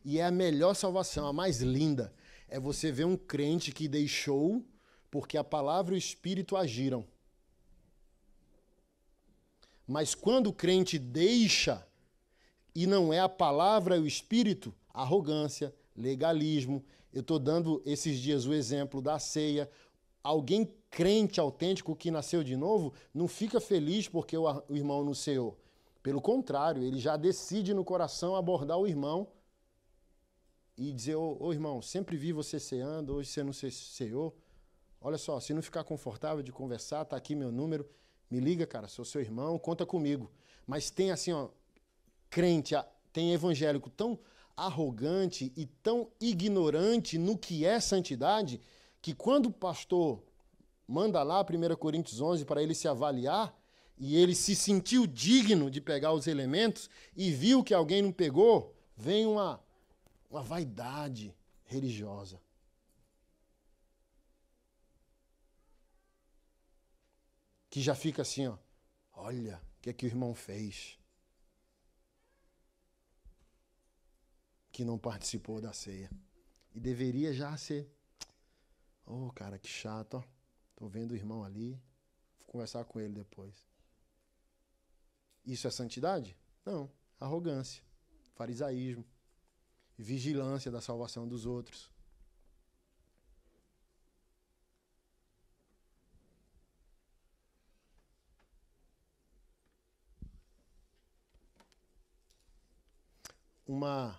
E é a melhor salvação, a mais linda, é você ver um crente que deixou porque a palavra e o Espírito agiram. Mas quando o crente deixa e não é a palavra e o Espírito, arrogância, legalismo. Eu estou dando esses dias o exemplo da ceia. Alguém crente, autêntico, que nasceu de novo, não fica feliz porque o irmão não ceou. Pelo contrário, ele já decide no coração abordar o irmão e dizer, ô irmão, sempre vi você ceando, hoje você não ceou. Olha só, se não ficar confortável de conversar, tá aqui meu número, me liga, cara, sou seu irmão, conta comigo. Mas tem assim, ó, crente, tem evangélico tão arrogante e tão ignorante no que é santidade, que quando o pastor manda lá 1 Coríntios 11 para ele se avaliar, e ele se sentiu digno de pegar os elementos e viu que alguém não pegou, vem uma vaidade religiosa. Que já fica assim, ó, olha o que é que o irmão fez. Que não participou da ceia. E deveria já ser, cara, que chato, ó. Tô vendo o irmão ali, vou conversar com ele depois. Isso é santidade? Não, arrogância, farisaísmo, vigilância da salvação dos outros. Uma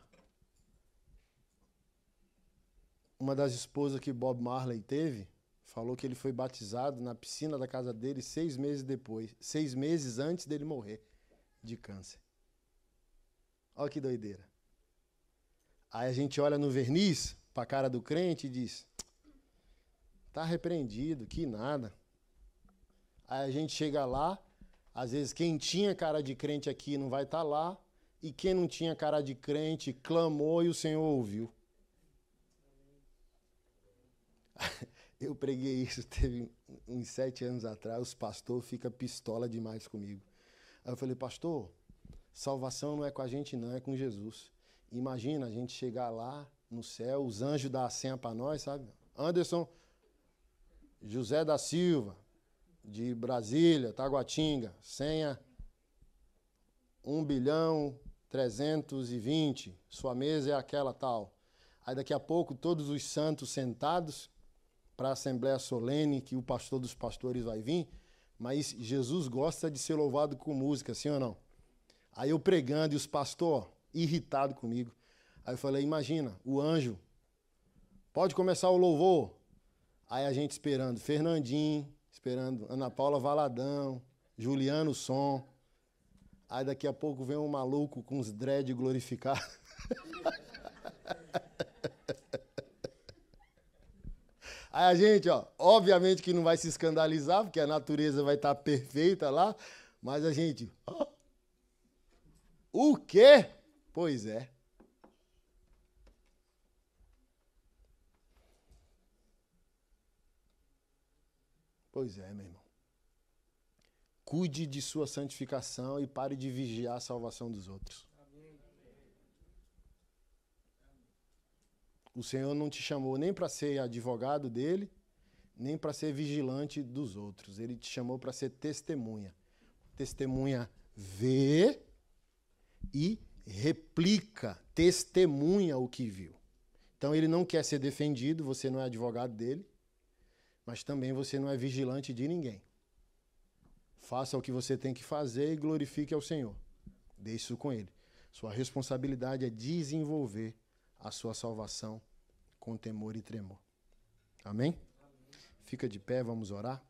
das esposas que Bob Marley teve, falou que ele foi batizado na piscina da casa dele 6 meses antes dele morrer de câncer. Olha que doideira. Aí a gente olha no verniz para a cara do crente e diz, tá repreendido, que nada. Aí a gente chega lá, às vezes quem tinha cara de crente aqui não vai estar lá, e quem não tinha cara de crente clamou e o Senhor ouviu. Eu preguei isso, teve uns 7 anos atrás, os pastores ficam pistola demais comigo. Aí eu falei, pastor, salvação não é com a gente não, é com Jesus. Imagina a gente chegar lá no céu, os anjos dão a senha para nós, sabe? Anderson José da Silva, de Brasília, Taguatinga, senha 1.320.000.000, sua mesa é aquela tal. Aí daqui a pouco todos os santos sentados para a Assembleia Solene, que o pastor dos pastores vai vir, mas Jesus gosta de ser louvado com música, sim ou não? Aí eu pregando e os pastores irritados comigo. Aí eu falei, imagina, o anjo, pode começar o louvor. Aí a gente esperando Fernandinho, esperando Ana Paula Valadão, Juliano Som. Aí daqui a pouco vem um maluco com os dread glorificar. Aí a gente, ó, obviamente que não vai se escandalizar, porque a natureza vai estar perfeita lá, mas a gente, ó, o quê? Pois é. Pois é, meu irmão. Cuide de sua santificação e pare de vigiar a salvação dos outros. O Senhor não te chamou nem para ser advogado dele, nem para ser vigilante dos outros. Ele te chamou para ser testemunha. Testemunha vê e replica, testemunha o que viu. Então ele não quer ser defendido, você não é advogado dele, mas também você não é vigilante de ninguém. Faça o que você tem que fazer e glorifique ao Senhor. Deixe isso com ele. Sua responsabilidade é desenvolver a sua salvação com temor e tremor. Amém? Fica de pé, vamos orar.